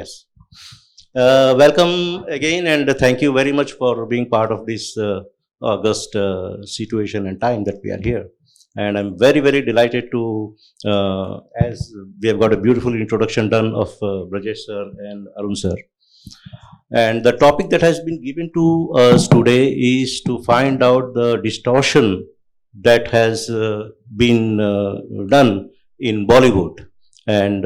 Yes. Welcome again, and thank you very much for being part of this August situation and time that we are here. And I'm very, very delighted to, as we have got a beautiful introduction done of Brajesh sir and Arun sir. And the topic that has been given to us today is to find out the distortion that has been done in Bollywood. And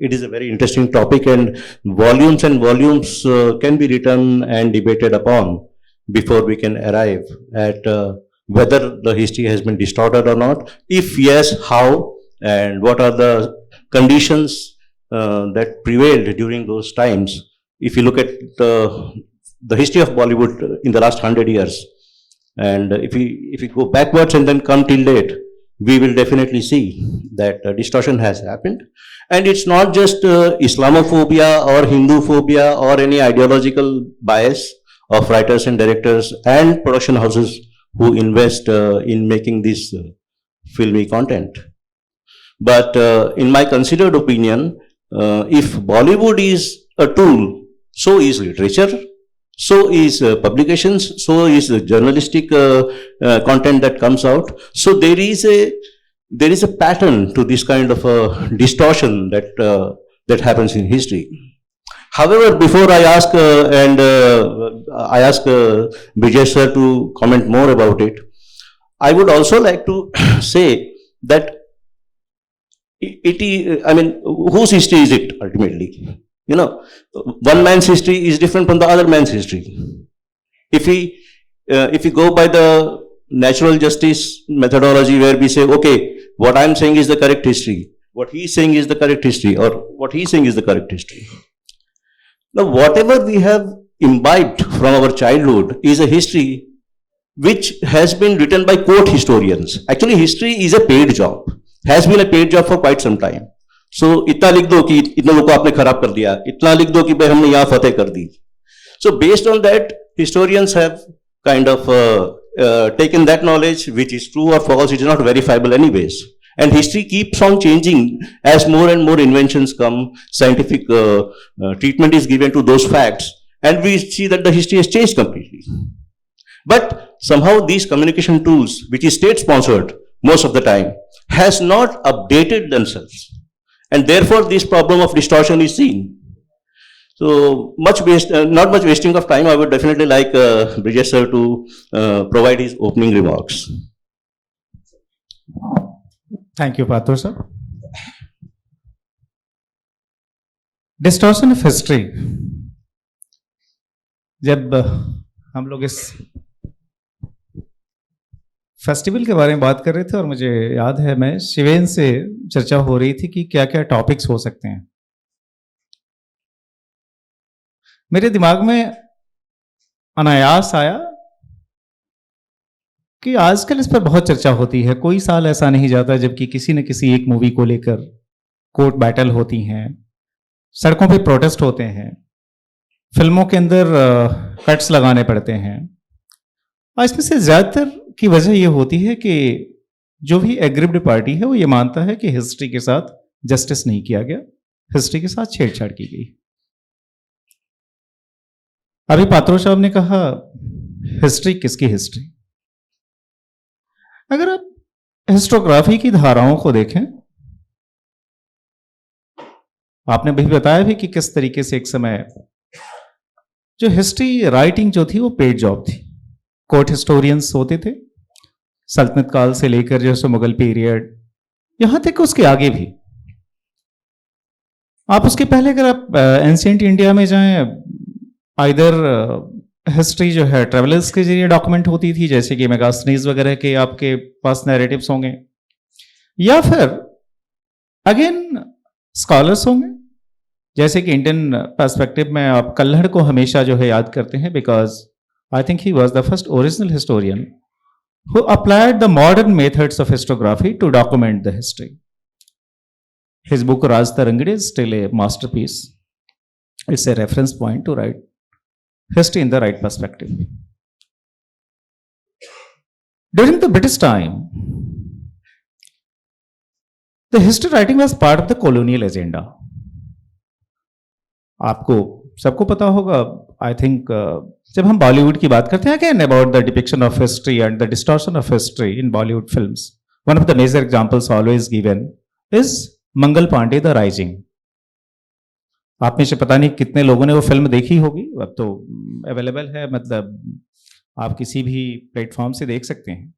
it is a very interesting topic, and volumes can be written and debated upon before we can arrive at whether the history has been distorted or not. If yes, how, and what are the conditions that prevailed during those times. If you look at the history of Bollywood in the last 100 years, and if we go backwards and then come till date, we will definitely see that distortion has happened. And it's not just Islamophobia or Hindu phobia or any ideological bias of writers and directors and production houses who invest in making this filmy content. But in my considered opinion, if Bollywood is a tool, so is literature, so is publications, so is journalistic content that comes out. So there is a pattern to this kind of distortion that happens in history. However, before I ask Brijesh sir to comment more about it, I would also like to say that I mean, whose history is it ultimately? You know, one man's history is different from the other man's history. If we go by the natural justice methodology where we say, okay, what I'm saying is the correct history, what he's saying is the correct history, or what he's saying is the correct history. Now, whatever we have imbibed from our childhood is a history which has been written by court historians. Actually, history is a paid job, has been a paid job for quite some time. So इतना लिख दो कि इतने लोगों को आपने खराब कर दिया, इतना लिख दो कि भाई हमने यहाँ फतेह कर दी. So based on that, historians have kind of taken that knowledge, which is true or false. It is not verifiable anyways. And history keeps on changing as more and more inventions come, scientific treatment is given to those facts, and we see that the history has changed completely. But somehow these communication tools, which is state-sponsored most of the time, has not updated themselves. And therefore, this problem of distortion is seen. So, not much wasting of time. I would definitely like Brijesh sir to provide his opening remarks. Thank you, Pathur sir. Distortion of history. जब हम लोग इस festival के बारे में बात कर रहे थे और मुझे याद है मैं शिवेन से चर्चा हो रही थी कि क्या क्या टॉपिक्स हो सकते हैं, मेरे दिमाग में अनायास आया कि आजकल इस पर बहुत चर्चा होती है. कोई साल ऐसा नहीं जाता जबकि किसी न किसी एक मूवी को लेकर कोर्ट बैटल होती हैं, सड़कों पे प्रोटेस्ट होते हैं, फिल्मों के अंदर कट्स लगाने पड़ते हैं. और इसमें से ज्यादातर की वजह यह होती है कि जो भी एग्रीव्ड पार्टी है वो ये मानता है कि हिस्ट्री के साथ जस्टिस नहीं किया गया, हिस्ट्री के साथ छेड़छाड़ की गई. अभी पात्रो साहब ने कहा हिस्ट्री किसकी हिस्ट्री. अगर आप हिस्टोग्राफी की धाराओं को देखें, आपने भी बताया भी कि किस तरीके से एक समय जो हिस्ट्री राइटिंग जो थी वो पेड जॉब थी. कोर्ट हिस्टोरियंस होते थे, सल्तनत काल से लेकर जो सो मुगल पीरियड, यहां तक उसके आगे भी. आप उसके पहले अगर आप एंशिएंट इंडिया में जाएं, आइदर हिस्ट्री जो है ट्रेवलर्स के जरिए डॉक्यूमेंट होती थी, जैसे कि मेगास्थनीज वगैरह के आपके पास नैरेटिव्स होंगे, या फिर अगेन स्कॉलर्स होंगे. जैसे कि इंडियन पर्सपेक्टिव में आप कल्हड़ को हमेशा जो है याद करते हैं, because I think he was the first original historian who applied the modern methods of historiography to document the history. His book Raj Tarangide is still a masterpiece. It's a reference point to write history in the right perspective. During the British time, the history writing was part of the colonial agenda. आपको सबको पता होगा, I think, जब हम बॉलीवुड की बात करते हैं again about the depiction of history and the distortion of history in Bollywood films, one of the major examples always given is Mangal Pandey the rising. आप में से पता नहीं कितने लोगों ने वो फिल्म देखी होगी, अब तो अवेलेबल है, मतलब आप किसी भी प्लेटफॉर्म से देख सकते हैं।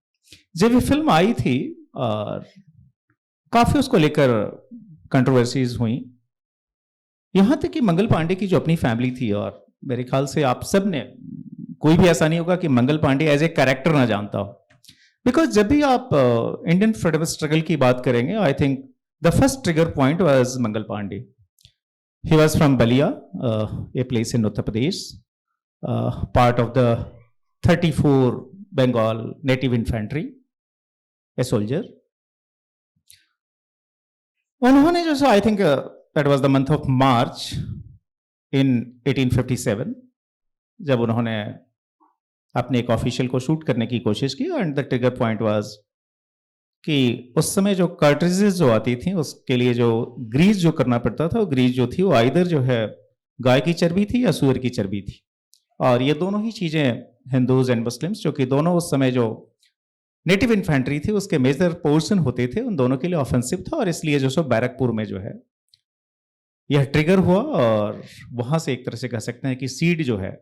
जब ये फिल्म आई थी और काफी उसको लेकर कंट्रोवर्सीज हुई, यहां तक कि मंगल पांडे की जो अपनी फैमिली थी, और मेरे ख्याल से आप सब ने, कोई भी ऐसा नहीं होगा कि Mangal Pandey as a character ना जानता हो, बिकॉज जब भी आप इंडियन फ्रीडम स्ट्रगल की बात करेंगे, I think the first trigger point was Mangal Pandey. He was from Balia, a place in Uttar Pradesh, part of the 34 Bengal Native Infantry, a soldier. उन्होंने जो I think that was the month of March in 1857, जब उन्होंने अपने एक official को shoot करने की कोशिश की, and the trigger point was कि उस समय जो कार्ट्रिजेस जो आती थी उसके लिए जो ग्रीस जो करना पड़ता था, वो ग्रीस जो थी वो आइदर जो है गाय की चर्बी थी या सूअर की चर्बी थी, और ये दोनों ही चीज़ें हिंदूज एंड मुस्लिम्स, जो कि दोनों उस समय जो नेटिव इन्फेंट्री थी उसके मेजर पोर्शन होते थे, उन दोनों के लिए ऑफेंसिव था, और इसलिए जो सो बैरकपुर में जो है यह ट्रिगर हुआ, और वहाँ से एक तरह से कह सकते हैं कि सीड जो है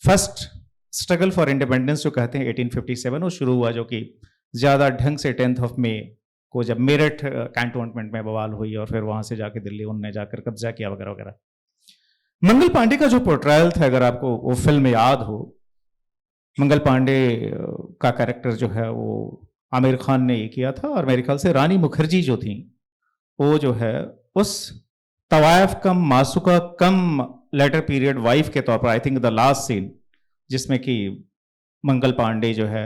फर्स्ट स्ट्रगल फॉर इंडिपेंडेंस जो कहते हैं 1857 वो शुरू हुआ, जो कि ज़्यादा ढंग से 10th ऑफ मई को जब मेरठ कैंटोनमेंट में बवाल हुई, और फिर वहाँ से जाके दिल्ली उनने जाकर कब्जा किया वगैरह वगैरह। मंगल पांडे का जो पोर्ट्रायल था, अगर आपको वो फिल्म याद हो, मंगल पांडे का कैरेक्टर जो है वो आमिर खान ने ये किया था, और मेरे ख्याल से रानी मुखर्जी जो थी वो जो है उस तवायफ कम मासूका कम लेटर पीरियड वाइफ के तौर पर, I think the last scene जिसमें कि मंगल पांडे जो है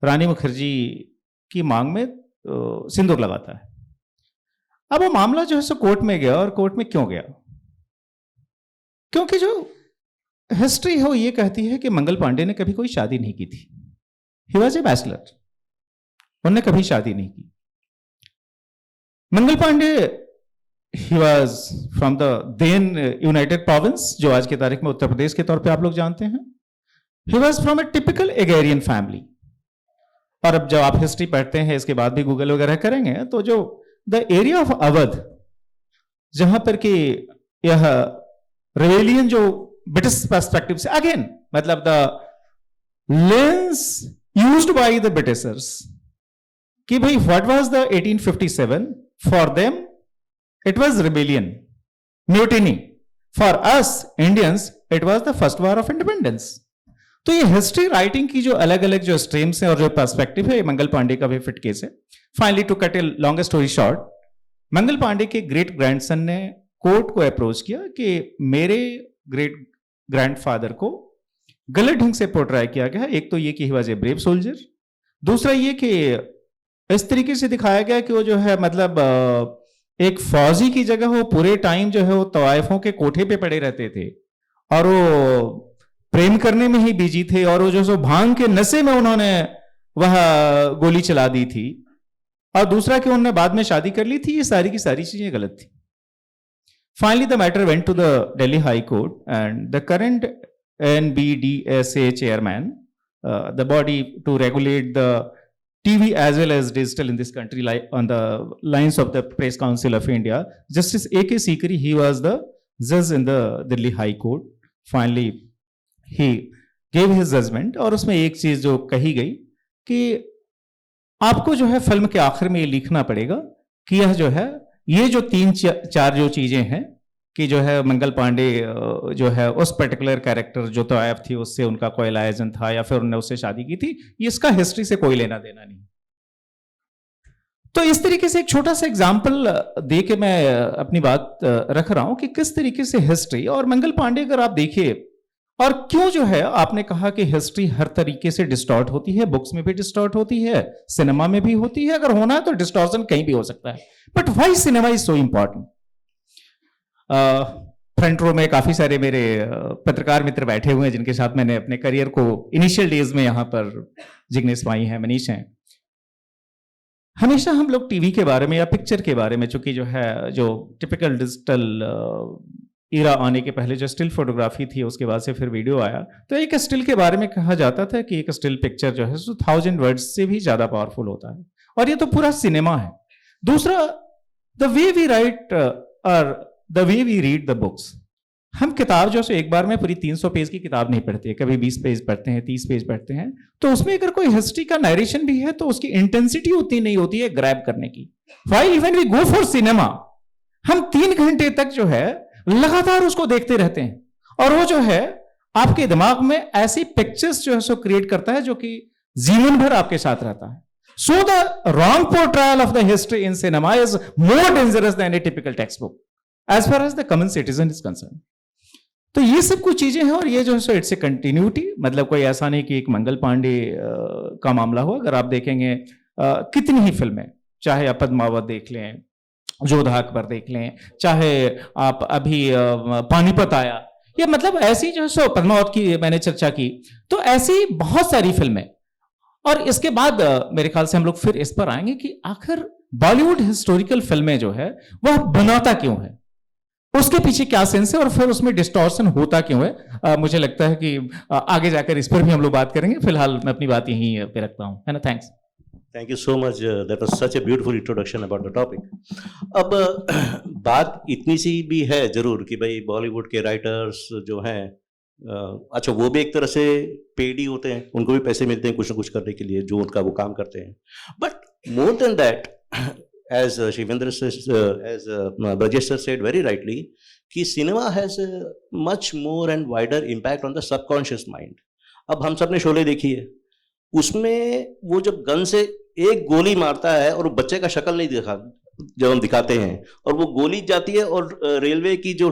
रानी मुखर्जी की मांग में सिंदूर लगाता है। अब वो मामला जो है सो कोर्ट में गया, और कोर्ट में क्यों गया? क्योंकि जो हिस्ट्री है वो ये कहती है कि मंगल पांडे ने कभी कोई शादी नहीं की थी। ही वॉज ए बैचलर, उन्होंने कभी शादी नहीं की। Mangal Pandey he was from the then United Province, जो आज की तारीख में उत्तर प्रदेश के तौर पे आप लोग जानते हैं। He was from a typical agrarian family, और अब जब आप हिस्ट्री पढ़ते हैं, इसके बाद भी गूगल वगैरह करेंगे, तो जो द एरिया ऑफ अवध, जहां पर कि यह रेवेलियन जो ब्रिटिश पर्सपेक्टिव से, अगेन मतलब the lens used by the Britishers, कि भाई what was the 1857 for them, it was rebellion, mutiny, for us Indians it was the first war of independence. तो ये हिस्ट्री राइटिंग की जो अलग अलग जो स्ट्रीम्स हैं और जो पर्सपेक्टिव है, मंगल पांडे का भी फिट केस है। Finally to cut a long story short, Mangal Pandey के ग्रेट ग्रैंडसन ने कोर्ट को अप्रोच किया कि मेरे ग्रेट ग्रैंडफादर को गलत ढंग से पोर्ट्राई किया गया। एक तो ये कि he was a brave soldier, दूसरा ये कि इस तरीके से दिखाया गया कि वो जो है मतलब एक फौजी की जगह वो पूरे टाइम जो है वो तवाइफों के कोठे पे पड़े रहते थे, और वो प्रेम करने में ही बिजी थे, और वो जो सो भांग के नशे में उन्होंने वह गोली चला दी थी, और दूसरा कि उन्होंने बाद में शादी कर ली थी। ये सारी की सारी चीजें गलत थी। Finally the matter went to the Delhi high court, and the current NBDSA chairman, the body to regulate the TV as well as digital in this country, like on the lines of the Press Council of India, Justice A.K. Sikri, he was the judge in the Delhi High Court. Finally he gave his judgment, और उसमें एक चीज जो कही गई कि आपको जो है फिल्म के आखिर में ये लिखना पड़ेगा कि यह जो है ये जो 3-4 जो चीजें हैं कि जो है मंगल पांडे जो है उस पर्टिकुलर कैरेक्टर जो तवायफ थी उससे उनका कोई लायजन था, या फिर उन्होंने उससे शादी की थी, इसका हिस्ट्री से कोई लेना देना नहीं। तो इस तरीके से एक छोटा सा एग्जाम्पल दे के मैं अपनी बात रख रहा हूं कि किस तरीके से हिस्ट्री और मंगल पांडे अगर आप देखिए, और क्यों जो है आपने कहा कि हिस्ट्री हर तरीके से डिस्टॉर्ट होती है, बुक्स में भी डिस्टॉर्ट होती है, सिनेमा में भी होती है, अगर होना है तो डिस्टॉर्शन कहीं भी हो सकता है, but why cinema is so important. Front row में काफी सारे मेरे पत्रकार मित्र बैठे हुए हैं जिनके साथ मैंने अपने करियर को इनिशियल डेज में यहाँ पर जिग्नेश भाई हैं, मनीष हैं। हमेशा हम लोग टीवी के बारे में या पिक्चर के बारे में, चूंकि जो है जो टिपिकल डिजिटल ईरा आने के पहले जो स्टिल फोटोग्राफी थी, उसके बाद से फिर वीडियो आया, तो एक स्टिल के बारे में कहा जाता था कि एक स्टिल पिक्चर जो है 1000 वर्ड्स से भी ज्यादा पावरफुल होता है, और ये तो पूरा सिनेमा है। दूसरा, द वे वी राइट और the way we read the books, हम किताब जो है एक बार में पूरी 300 पेज की किताब नहीं पढ़ते, कभी 20 पेज पढ़ते हैं, 30 पेज पढ़ते हैं, तो उसमें अगर कोई हिस्ट्री का नरेशन भी है तो उसकी इंटेंसिटी उतनी नहीं होती है ग्रैब करने की। While even we go for cinema, हम 3 घंटे तक जो है लगातार उसको देखते रहते हैं, और वो जो है आपके दिमाग में ऐसी पिक्चर्स जो है सो क्रिएट करता है जो कि जीवन भर आपके साथ रहता है। So the wrong portrayal of the history in cinema is more dangerous than a typical text book as far as the common citizen is concern. तो ये सब कुछ चीजें हैं, और ये जो है सो इट्स ए कंटिन्यूटी, मतलब कोई ऐसा नहीं कि एक मंगल पांडे का मामला हो। अगर आप देखेंगे कितनी ही फिल्में, चाहे आप पद्मावत देख लें, जोधा अकबर देख लें, चाहे आप अभी पानीपत आया, ये मतलब ऐसी जो है सो पद्मावत की मैंने चर्चा की, तो ऐसी बहुत सारी फिल्में। और इसके बाद मेरे ख्याल से हम लोग फिर इस पर आएंगे कि आखिर बॉलीवुड हिस्टोरिकल फिल्में जो है वह बनाता क्यों है, उसके पीछे क्या सेंस है, और फिर उसमें डिस्टॉर्शन होता क्यों है। मुझे लगता है कि आगे जाकर इस पर भी हम लोग बात करेंगे। फिलहाल मैं अपनी बात यहीं पे रखता हूं, है ना। Thanks. Thank you so much. That was such a beautiful introduction about the topic. अब बात इतनी सी भी है जरूर कि भाई बॉलीवुड के राइटर्स जो हैं, अच्छा वो भी एक तरह से पेड ही होते हैं, उनको भी पैसे मिलते हैं कुछ ना कुछ करने के लिए, जो उनका वो काम करते हैं। But more than that, as Shivendra says, as Brajesh sir said very rightly, कि cinema has a much more and wider impact on the subconscious mind. अब हम सब ने शोले देखी है, उसमें वो जब गन से एक गोली मारता है और बच्चे का शक्ल नहीं दिखा, जब हम दिखाते हैं, और वो गोली जाती है और रेलवे की जो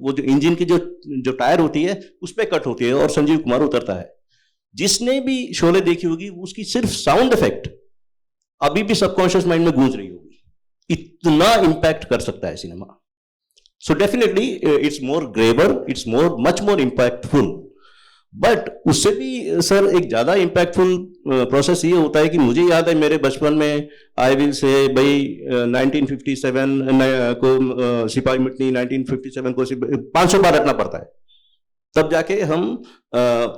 वो जो इंजन की जो टायर होती है उस पर कट होती है और संजीव कुमार उतरता है। जिसने भी शोले देखी होगी उसकी सिर्फ साउंड इफेक्ट अभी भी सबकॉन्शियस माइंड में गूंज रही होगी, इतना इंपैक्ट कर सकता है cinema. So definitely it's more graver, it's much more impactful. But उससे भी सर एक ज्यादा इंपैक्टफुल प्रोसेस ये होता है कि मुझे याद है मेरे बचपन में, आई विल से भाई 1957 को सिपाही मिटनी, 1957 को 500 बार रटना पड़ता है, तब जाके हम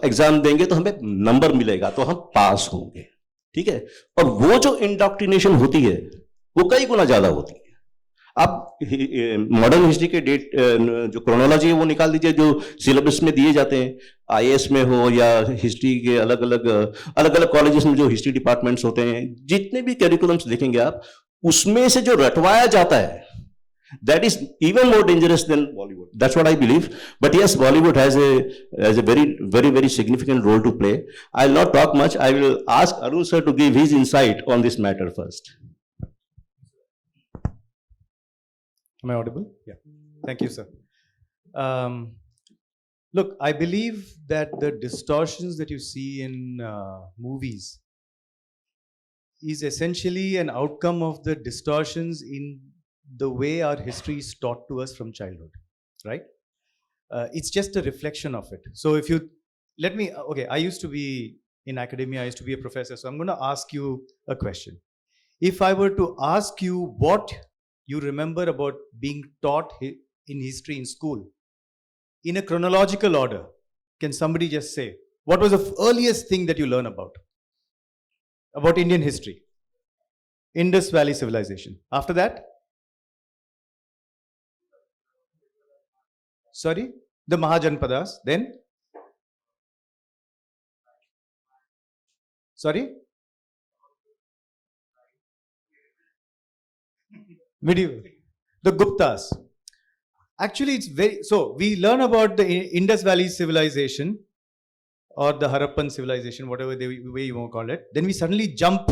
एग्जाम देंगे तो हमें नंबर मिलेगा, तो हम पास होंगे, ठीक है। और वो जो इंडॉक्ट्रिनेशन होती है वो कई गुना ज्यादा होती है। आप मॉडर्न हिस्ट्री के डेट जो क्रोनोलॉजी है वो निकाल दीजिए, जो सिलेबस में दिए जाते हैं, आईएएस में हो या हिस्ट्री के अलग अलग कॉलेजेस में जो हिस्ट्री डिपार्टमेंट्स होते हैं, जितने भी करिकुलम्स देखेंगे आप, उसमें से जो रटवाया जाता है, that is even more dangerous than Bollywood. That's what I believe. But yes, Bollywood has a very significant role to play. I'll not talk much. I will ask Arun sir to give his insight on this matter first. Am I audible? Yeah. Thank you, sir. Look, I believe that the distortions that you see in movies is essentially an outcome of the distortions in the way our history is taught to us from childhood, right? It's just a reflection of it. So if you, let me, okay, I used to be in academia, I used to be a professor, so I'm going to ask you a question. If I were to ask you what you remember about being taught in history in school, in a chronological order, can somebody just say, what was the earliest thing that you learn about Indian history? Indus Valley Civilization. After that? Sorry? The Mahajanpadas. Then? Sorry? Medieval. The Guptas. Actually, it's very, so we learn about the Indus Valley Civilization or the Harappan Civilization, whatever way you want to call it. Then we suddenly jump.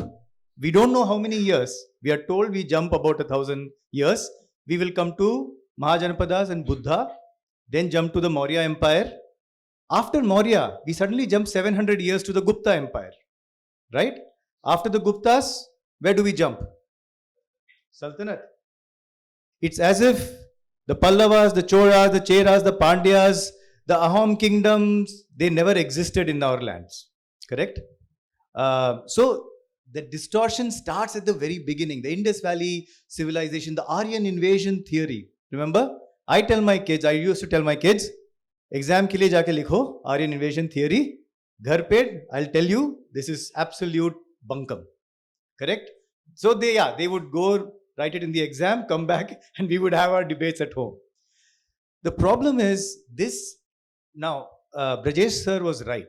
We don't know how many years. We are told we jump about 1,000 years. We will come to Mahajanpadas and Buddha, then jump to the Maurya Empire. After Maurya, we suddenly jump 700 years to the Gupta Empire, right? After the Guptas, where do we jump? Sultanate. It's as if the Pallavas, the Cholas, the Cheras, the Pandyas, the Ahom kingdoms, they never existed in our lands, correct? So the distortion starts at the very beginning. The Indus Valley civilization, the Aryan invasion theory. Remember? I tell my kids, I used to tell my kids, exam के लिए जाके लिखो Aryan invasion theory. घर पे, I'll tell you, this is absolute bunkum. Correct? So they would go write it in the exam, come back, and we would have our debates at home. The problem is this. Now, Brajesh sir was right.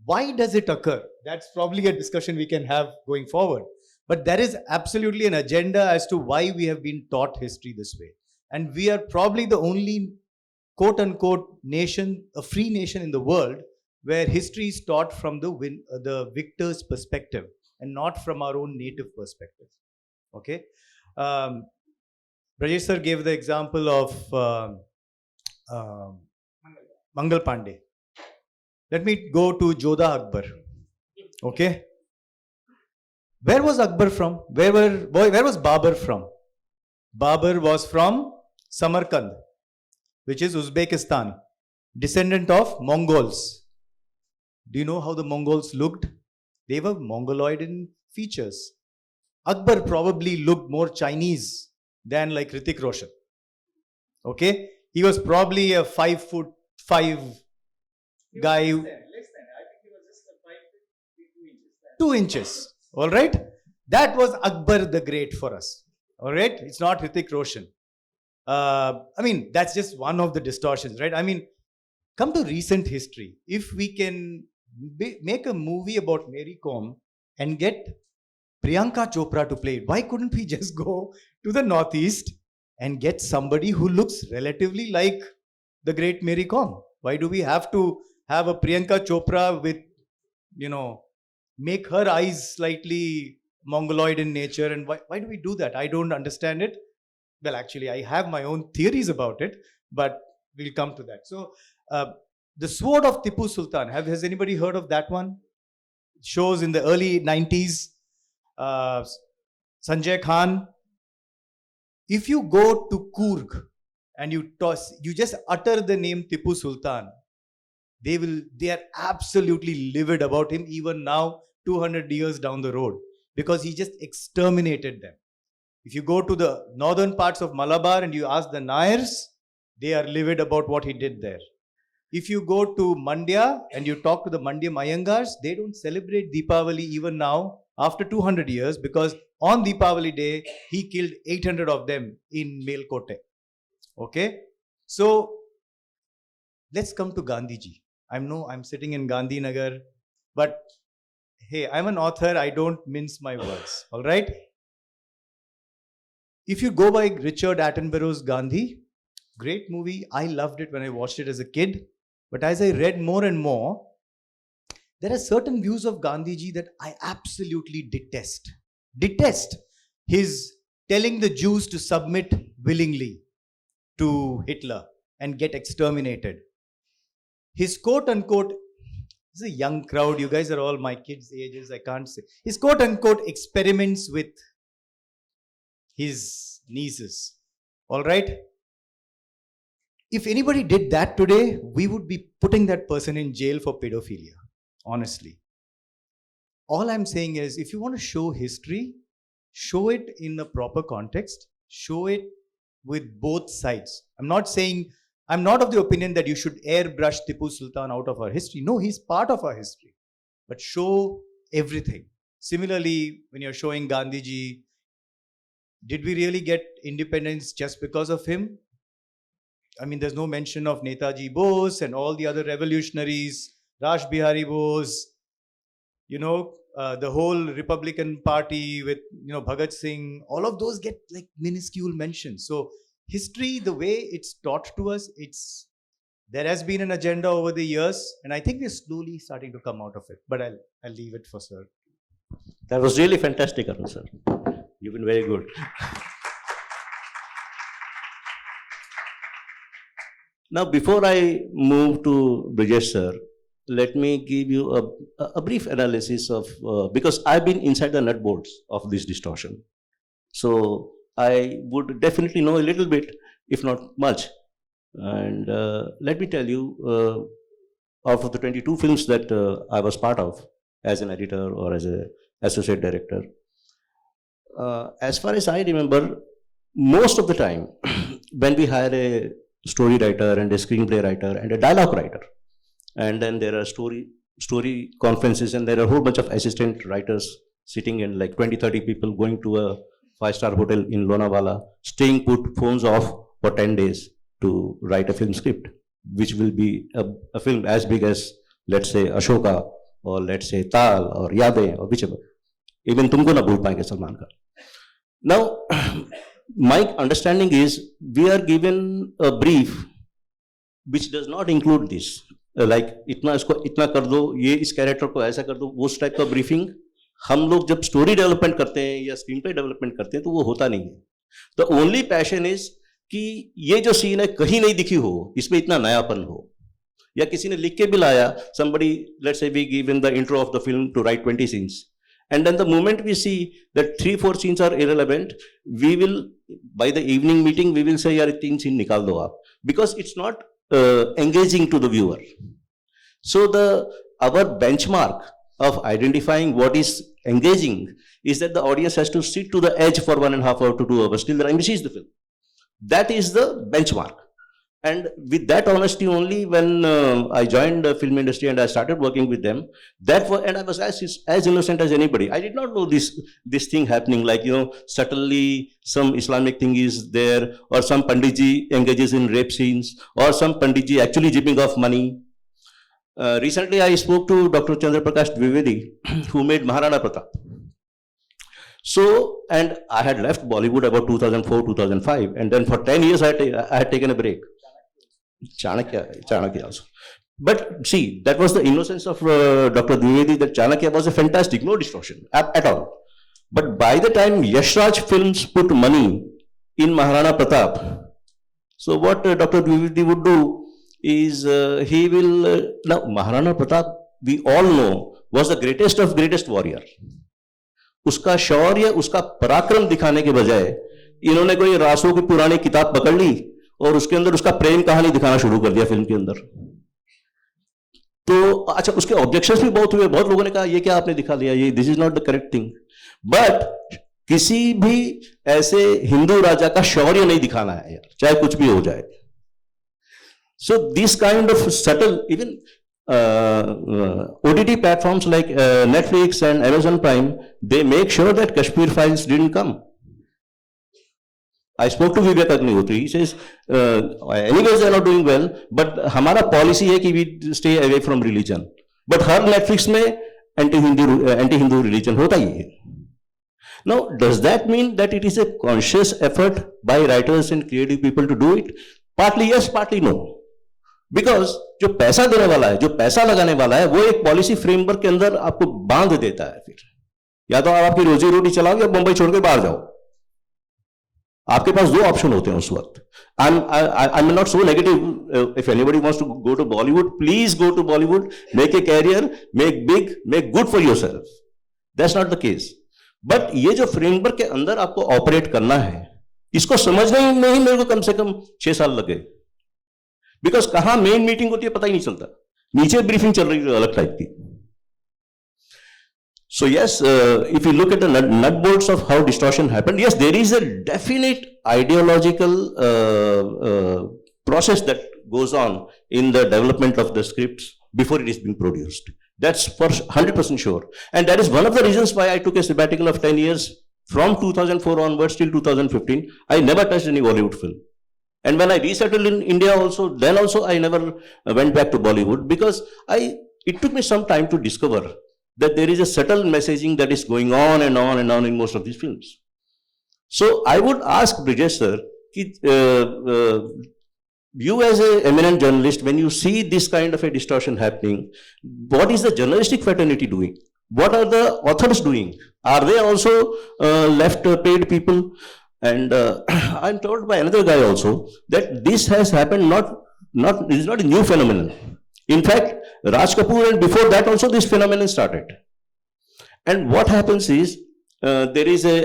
Why does it occur? That's probably a discussion we can have going forward. But there is absolutely an agenda as to why we have been taught history this way. And we are probably the only quote unquote nation, a free nation in the world, where history is taught from the victor's perspective and not from our own native perspective. Okay? Brajesh sir gave the example of Mangal Pandey. Let me go to Jodha Akbar. Okay? Where was Akbar from? Where was Babur from? Babur was from Samarkand, which is Uzbekistan, descendant of Mongols. Do you know how the Mongols looked? They were Mongoloid in features. Akbar probably looked more Chinese than like Hrithik Roshan. Okay? He was probably a 5'5" guy. Less than. I think he was just a 5 feet, 2 inches. All right? That was Akbar the Great for us. All right? It's not Hrithik Roshan. I mean, that's just one of the distortions, right? I mean, come to recent history. If we can make a movie about Mary Kom and get Priyanka Chopra to play it, why couldn't we just go to the Northeast and get somebody who looks relatively like the great Mary Kom? Why do we have to have a Priyanka Chopra with, make her eyes slightly Mongoloid in nature? And why do we do that? I don't understand it. Well, actually, I have my own theories about it, but we'll come to that. So, the Sword of Tipu Sultan, has anybody heard of that one? It shows in the early 90s. Sanjay Khan. If you go to Coorg and you just utter the name Tipu Sultan, they are absolutely livid about him even now, 200 years down the road, because he just exterminated them. If you go to the northern parts of Malabar and you ask the Nayars, they are livid about what he did there. If you go to Mandya and you talk to the Mandya Mayangars, they don't celebrate Deepavali even now after 200 years, because on Deepavali day, he killed 800 of them in Melkote. Okay? So, let's come to Gandhiji. I'm sitting in Gandhinagar, but hey, I'm an author, I don't mince my words. All right? If you go by Richard Attenborough's Gandhi, great movie. I loved it when I watched it as a kid. But as I read more and more, there are certain views of Gandhiji that I absolutely detest. Detest his telling the Jews to submit willingly to Hitler and get exterminated. His quote unquote, this is a young crowd, you guys are all my kids' ages, I can't say. His quote unquote experiments with his nieces. All right? If anybody did that today, we would be putting that person in jail for pedophilia. Honestly. All I'm saying is, if you want to show history, show it in a proper context, show it with both sides. I'm not of the opinion that you should airbrush Tipu Sultan out of our history. No, he's part of our history. But show everything. Similarly, when you're showing Gandhiji, did we really get independence just because of him? I mean, there's no mention of Netaji Bose and all the other revolutionaries, Raj Bihari Bose, the whole Republican Party with, Bhagat Singh, all of those get like minuscule mentions. So history, the way it's taught to us, there has been an agenda over the years, and I think we're slowly starting to come out of it. But I'll leave it for sir. That was really fantastic, Arun sir. You've been very good. Now, before I move to Brajesh sir, let me give you a brief analysis of, because I've been inside the nut bolts of this distortion. So I would definitely know a little bit, if not much. And let me tell you, out of the 22 films that I was part of as an editor or as an associate director, as far as I remember, most of the time, when we hire a story writer and a screenplay writer and a dialogue writer, and then there are story conferences, and there are a whole bunch of assistant writers sitting in like 20-30 people going to a 5-star hotel in Lonavala, staying put, phones off for 10 days to write a film script, which will be a film as big as, let's say, Ashoka, or let's say Tal, or Yade, or whichever. Even tumko na bhul payenge Salman Khan. Now, my understanding is we are given a brief which does not include this. Like इतना इसको इतना कर दो, ये इस character को ऐसा कर दो, उस टाइप का ब्रीफिंग हम लोग जब स्टोरी डेवलपमेंट करते हैं या स्क्रीन प्ले डेवलपमेंट करते हैं तो वो होता नहीं है. द ओनली पैशन इज कि ये जो सीन है कहीं नहीं दिखी हो, इसमें इतना नयापन हो, या किसी ने लिख के भी लाया, somebody, let's say we give in the intro of the film to write 20 scenes, and then the moment we see that 3-4 scenes are irrelevant, we will, by the evening meeting, we will say, yaar 3 scene nikal do aap, because it's not engaging to the viewer. So our benchmark of identifying what is engaging is that the audience has to sit to the edge for 1.5 hours to 2 hours till the time he sees the film. That is the benchmark. And with that honesty only, when I joined the film industry and I started working with them, and I was as innocent as anybody. I did not know this thing happening, like, subtly some Islamic thing is there, or some Panditji engages in rape scenes, or some Panditji actually jipping off money. Recently, I spoke to Dr. Chandra Prakash Dwivedi, who made Maharana Pratap. So, and I had left Bollywood about 2004-2005, and then for 10 years I had taken a break. Chanakya also. But see, that was the innocence of Dr. Dwivedi, that Chanakya was a fantastic, no distortion at all. But by the time Yash Raj Films put money in Maharana Pratap, so what Dr. Dwivedi would do is he will, now Maharana Pratap, we all know, was the greatest of greatest warrior. उसका शौर्य, उसका पराक्रम दिखाने के बजाय इन्होंने कोई रासों की पुरानी किताब पकड़ ली और उसके अंदर उसका प्रेम कहानी दिखाना शुरू कर दिया फिल्म के अंदर. तो अच्छा, उसके ऑब्जेक्शंस भी बहुत हुए, बहुत लोगों ने कहा ये क्या आपने दिखा दिया, ये this is not the correct thing. But किसी भी ऐसे हिंदू राजा का शौर्य नहीं दिखाना है यार, चाहे कुछ भी हो जाए. So this kind of subtle, even OTT platforms like Netflix and Amazon Prime, they make sure that Kashmir Files didn't come. I spoke to Vivek Agnihotri. He says, anyways they are not doing well, but हमारा policy है कि we stay away from religion. But her Netflix में anti-Hindu religion होता ही है. Now, does that mean that it is a conscious effort by writers and creative people to do it? Partly yes, partly no. Because जो पैसा देने वाला है, जो पैसा लगाने वाला है, वो एक पॉलिसी फ्रेमवर्क के अंदर आपको बांध देता है. फिर या तो आप आपकी रोजी रोटी चलाओ या मुंबई छोड़ के बाहर जाओ. आपके पास 2 ऑप्शन होते हैं उस वक्त. I am not so negative. If anybody wants to go to Bollywood, please go to Bollywood, make a career, make big, make good for yourself. That's not the case. But ये जो फ्रेमवर्क के अंदर आपको ऑपरेट करना है, इसको समझने में ही मेरे को कम से कम 6 साल लगे. बिकॉज कहां मेन मीटिंग होती है पता ही नहीं चलता, नीचे ब्रीफिंग चल रही है अलग टाइप की. So yes, if you look at the nut bolts of how distortion happened, yes, there is a definite ideological process that goes on in the development of the scripts before it is being produced. That's for 100% sure. And that is one of the reasons why I took a sabbatical of 10 years from 2004 onwards till 2015. I never touched any Bollywood film. And when I resettled in India also, then also I never went back to Bollywood, because it took me some time to discover that there is a subtle messaging that is going on and on and on in most of these films. So I would ask Brijesh sir, you as an eminent journalist, when you see this kind of a distortion happening, what is the journalistic fraternity doing? What are the authors doing? Are they also left paid people? And I'm told by another guy also that this has happened this is not a new phenomenon. In fact, Raj Kapoor, and before that also this phenomenon started. And what happens is there is a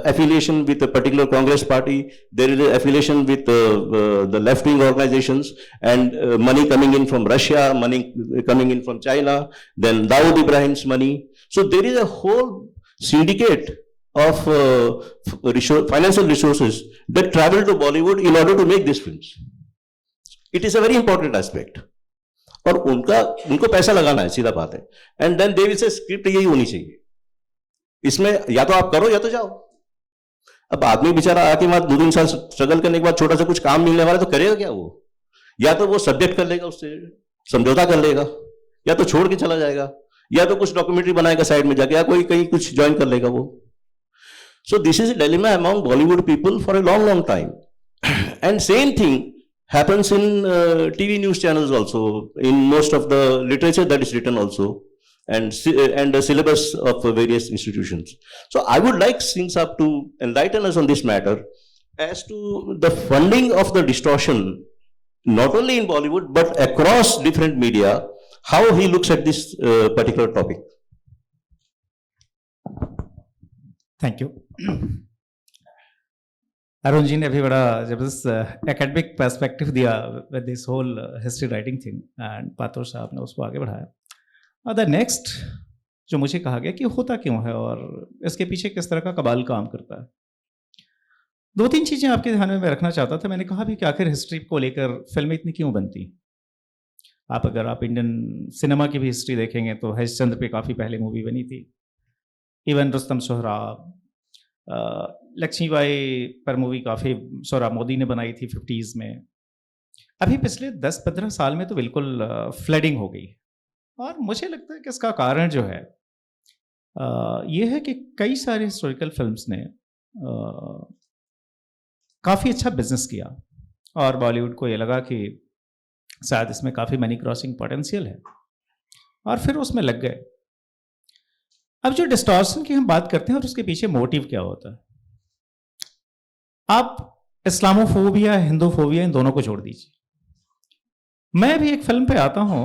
affiliation with a particular Congress party, there is an affiliation with the left-wing organizations, and money coming in from Russia, money coming in from China, then Dawood Ibrahim's money. So there is a whole syndicate of financial resources that travel to Bollywood in order to make these films. It is a very important aspect. और उनको पैसा लगाना है, सीधा बात है. And then they will say script यही होनी चाहिए, इसमें या तो आप करो या तो जाओ. अब आदमी बेचारा आके वहां 2-3 साल स्ट्रगल करने के बाद छोटा सा कुछ काम मिलने वाला तो करेगा क्या वो? या तो वो सब्जेक्ट कर लेगा, उससे समझौता कर लेगा, या तो छोड़ के चला जाएगा, या तो कुछ डॉक्यूमेंट्री बनाएगा साइड में जाके, या कोई कहीं कुछ ज्वाइन कर लेगा वो. So this is a dilemma among Bollywood people for a long time. And same thing happens in TV news channels also, in most of the literature that is written also, and the syllabus of various institutions. So I would like Singh Saab to enlighten us on this matter as to the funding of the distortion, not only in Bollywood but across different media, how he looks at this particular topic. Thank you. Arun ji ने अभी बड़ा जबरदस्त academic perspective दिया with this whole history writing thing, and Patro साहब ने उसको आगे बढ़ाया. और द नेक्स्ट जो मुझे कहा गया कि होता क्यों है और इसके पीछे किस तरह का कबाल काम करता है, 2-3 चीज़ें आपके ध्यान में मैं रखना चाहता था. मैंने कहा भी कि आखिर हिस्ट्री को लेकर फिल्में इतनी क्यों बनती. अगर आप इंडियन सिनेमा की भी हिस्ट्री देखेंगे तो हरिश्चंद्र पे काफ़ी पहले मूवी बनी थी. इवन रुस्तम सोहराब, लक्ष्मीबाई पर मूवी काफ़ी सोहराब मोदी ने बनाई थी 50s में. अभी पिछले 10-15 साल में तो बिल्कुल फ्लडिंग हो गई. और मुझे लगता है कि इसका कारण जो है ये है कि कई सारे हिस्टोरिकल फिल्म्स ने काफ़ी अच्छा बिजनेस किया और बॉलीवुड को ये लगा कि शायद इसमें काफ़ी मनी क्रॉसिंग पोटेंशियल है और फिर उसमें लग गए. अब जो डिस्टॉर्शन की हम बात करते हैं और उसके पीछे मोटिव क्या होता है, आप इस्लामोफोबिया हिंदूफोबिया इन दोनों को छोड़ दीजिए. मैं भी एक फिल्म पे आता हूँ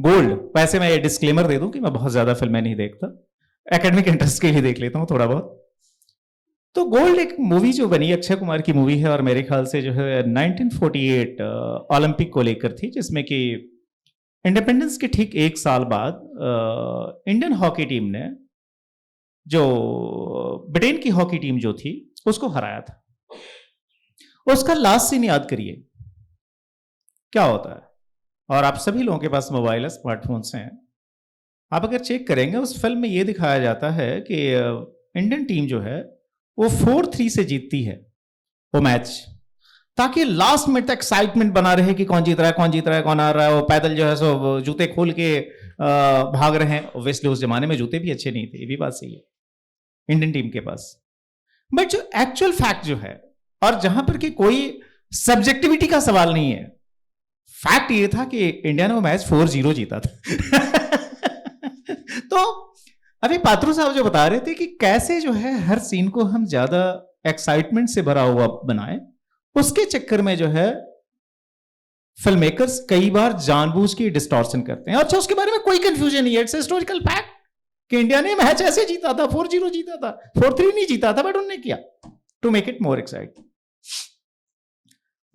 गोल्ड. वैसे मैं ये डिस्क्लेमर दे दूं कि मैं बहुत ज़्यादा फिल्में नहीं देखता, एकेडमिक इंटरेस्ट के लिए देख लेता हूँ थोड़ा बहुत. तो गोल्ड एक मूवी जो बनी अक्षय कुमार की मूवी है और मेरे ख्याल से जो है 1948 ओलंपिक को लेकर थी, जिसमें कि इंडिपेंडेंस के ठीक 1 साल बाद इंडियन हॉकी टीम ने जो ब्रिटेन की हॉकी टीम जो थी उसको हराया था. उसका लास्ट सीन याद करिए क्या होता है. और आप सभी लोगों के पास मोबाइल है, स्मार्टफोन्स हैं. आप अगर चेक करेंगे उस फिल्म में ये दिखाया जाता है कि इंडियन टीम जो है वो 4-3 से जीतती है वो मैच, ताकि लास्ट में तक एक्साइटमेंट बना रहे कि कौन जीत रहा है कौन आ रहा है. वो पैदल जो है सो जूते खोल के भाग रहे हैं. ऑब्वियसली उस जमाने में जूते भी अच्छे नहीं थे, ये भी बात सही है इंडियन टीम के पास. बट जो एक्चुअल फैक्ट जो है और जहां पर कि कोई सब्जेक्टिविटी का सवाल नहीं है, फैक्ट ये था कि इंडिया ने वो मैच 4-0 जीता था. तो अभी पात्रो साहब जो बता रहे थे कि कैसे जो है हर सीन को हम ज्यादा एक्साइटमेंट से भरा हुआ बनाएं, उसके चक्कर में जो है फिल्म मेकर्स कई बार जानबूझ के डिस्टॉर्शन करते हैं. अच्छा, उसके बारे में कोई कंफ्यूजन नहीं है, इट्स हिस्टोरिकल फैक्ट कि इंडिया ने मैच ऐसे जीता था, 4-0 जीता था, 4-3 नहीं जीता था, बट उन्होंने किया to make it more exciting.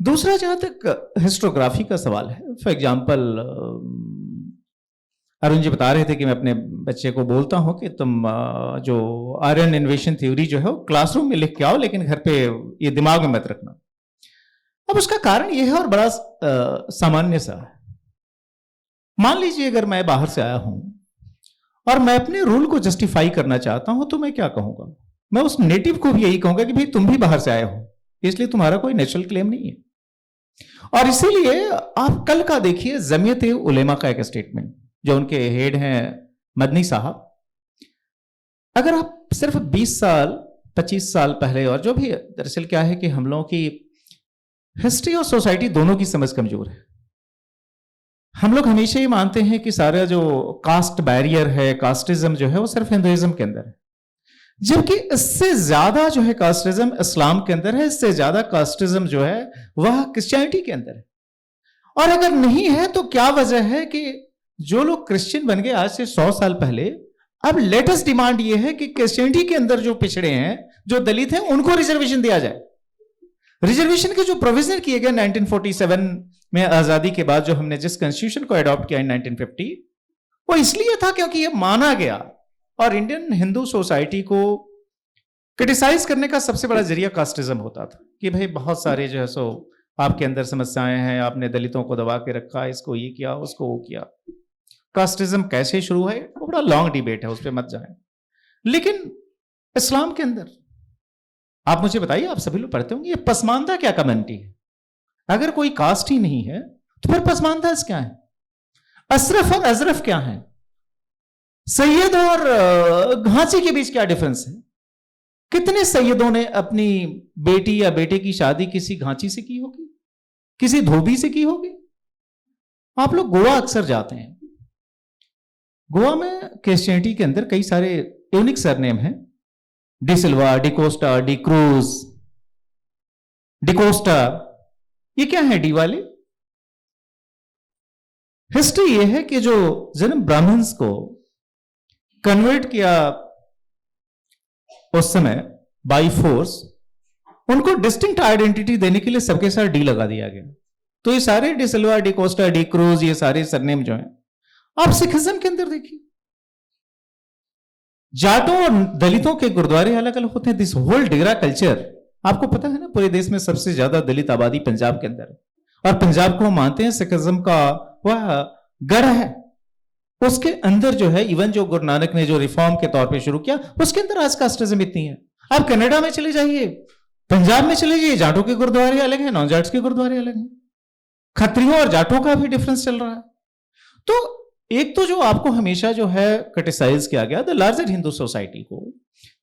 दूसरा जहां तक हिस्टोग्राफी का सवाल है, फॉर एग्जाम्पल अरुण जी बता रहे थे कि मैं अपने बच्चे को बोलता हूं कि तुम जो आर्यन इन्वेशन थ्योरी जो है वो क्लासरूम में लिख के आओ, लेकिन घर पे ये दिमाग में मत रखना. अब उसका कारण ये है और बड़ा सामान्य सा है. मान लीजिए अगर मैं बाहर से आया हूं और मैं अपने रूल को जस्टिफाई करना चाहता हूं, तो मैं क्या कहूंगा? मैं उस नेटिव को भी यही कहूंगा कि भाई तुम भी बाहर से आए हो, इसलिए तुम्हारा कोई नेचुरल क्लेम नहीं है. और इसीलिए आप कल का देखिए जमीयत उलेमा का एक स्टेटमेंट, जो उनके हेड हैं मदनी साहब. अगर आप सिर्फ 20 साल 25 साल पहले, और जो भी दरअसल क्या है कि हम लोगों की हिस्ट्री और सोसाइटी दोनों की समझ कमजोर है. हम लोग हमेशा ही मानते हैं कि सारा जो कास्ट बैरियर है, कास्टिज्म जो है वो सिर्फ हिंदुइज्म के अंदर है, जबकि इससे ज्यादा जो है कास्टिज्म इस्लाम के अंदर है, इससे ज्यादा कास्टिज्म जो है वह क्रिश्चियनिटी के अंदर है. और अगर नहीं है तो क्या वजह है कि जो लोग क्रिश्चियन बन गए आज से 100 साल पहले, अब लेटेस्ट डिमांड यह है कि क्रिश्चियनिटी के अंदर जो पिछड़े हैं, जो दलित हैं, उनको रिजर्वेशन दिया जाए. रिजर्वेशन के जो प्रोविजन किए गए 1947 में आजादी के बाद, जो हमने जिस कॉन्स्टिट्यूशन को अडॉप्ट किया इन 1950, वो इसलिए था क्योंकि ये माना गया और इंडियन हिंदू सोसाइटी को क्रिटिसाइज करने का सबसे बड़ा जरिया कास्टिज्म होता था कि भाई बहुत सारे जो है सो आपके अंदर समस्याएं हैं, आपने दलितों को दबा के रखा, इसको ये किया, उसको वो किया। कास्टिज्म कैसे शुरू है वो बड़ा लॉन्ग डिबेट है, उस पर मत जाएं। लेकिन इस्लाम के अंदर आप मुझे बताइए, आप सभी लोग पढ़ते होंगे, ये पसमानदा क्या कम्युनिटी है? अगर कोई कास्ट ही नहीं है तो फिर पसमानदा क्या है? अशरफ और अजरफ क्या है? सैयद और घांची के बीच क्या डिफरेंस है? कितने सैयदों ने अपनी बेटी या बेटे की शादी किसी घांची से की होगी, किसी धोबी से की होगी? आप लोग गोवा अक्सर जाते हैं, गोवा में क्रिश्चियनिटी के अंदर कई सारे यूनिक सरनेम हैं, de Silva, de Costa, de Cruz, de Costa. ये क्या है डी वाले? हिस्ट्री ये है कि जो जन्म ब्राह्मण्स को कन्वर्ट किया उस समय बाई फोर्स, उनको डिस्टिंक्ट आइडेंटिटी देने के लिए सबके साथ डी लगा दिया गया। तो ये सारे D Silva, de Costa, de cruise, ये सारे सरनेम जो हैं, आप सिखिज्म के अंदर देखिए, जाटों और दलितों के गुरुद्वारे अलग अलग होते हैं। दिस होल डेरा कल्चर, आपको पता है ना, पूरे देश में सबसे ज्यादा दलित आबादी पंजाब के अंदर है, और पंजाब को हम मानते हैं सिखिज्म का वह गढ़ है। उसके अंदर जो है, इवन जो गुरु नानक ने जो रिफॉर्म के तौर पे शुरू किया, उसके अंदर आज कास्टिज्म इतनी है। आप कनाडा में चले जाइए, पंजाब में चले जाइए, जाटों के गुरुद्वारे अलग हैं, नॉन जाट्स के गुरुद्वारे अलग हैं, खत्रियों और जाटों का भी डिफरेंस चल रहा है। तो एक तो जो आपको हमेशा जो है क्रिटिसाइज किया गया द लार्जर हिंदू सोसाइटी को,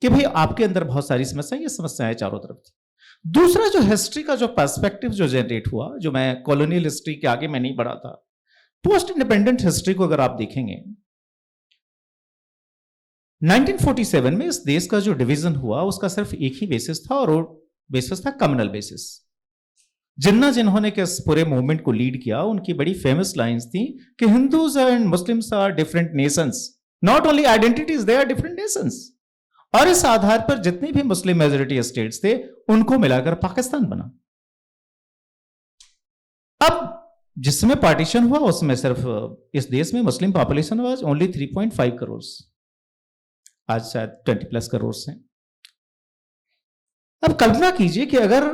कि भाई आपके अंदर बहुत सारी समस्याएं, ये समस्याएं चारों तरफ थी। दूसरा जो हिस्ट्री का जो पर्सपेक्टिव जो जनरेट हुआ, जो मैं कॉलोनियल हिस्ट्री के आगे मैं नहीं बढ़ा था, पोस्ट इंडिपेंडेंट हिस्ट्री को अगर आप देखेंगे, 1947 में इस देश का जो डिवीजन हुआ उसका सिर्फ एक ही बेसिस था, और वो बेसिस था कम्युनल बेसिस। जिन्होंने के इस पूरे मूवमेंट को लीड किया, उनकी बड़ी फेमस लाइंस थी कि Hindus and Muslims are different nations, not only identities, they are different nations. और इस आधार पर जितने भी मुस्लिम मेजोरिटी स्टेट्स थे उनको मिलाकर पाकिस्तान बना। अब जिस समय पार्टीशन हुआ उसमें सिर्फ इस देश में Muslim population was only 3.5 crore, आज शायद 20+ करोड़ हैं। अब कल्पना कीजिए कि अगर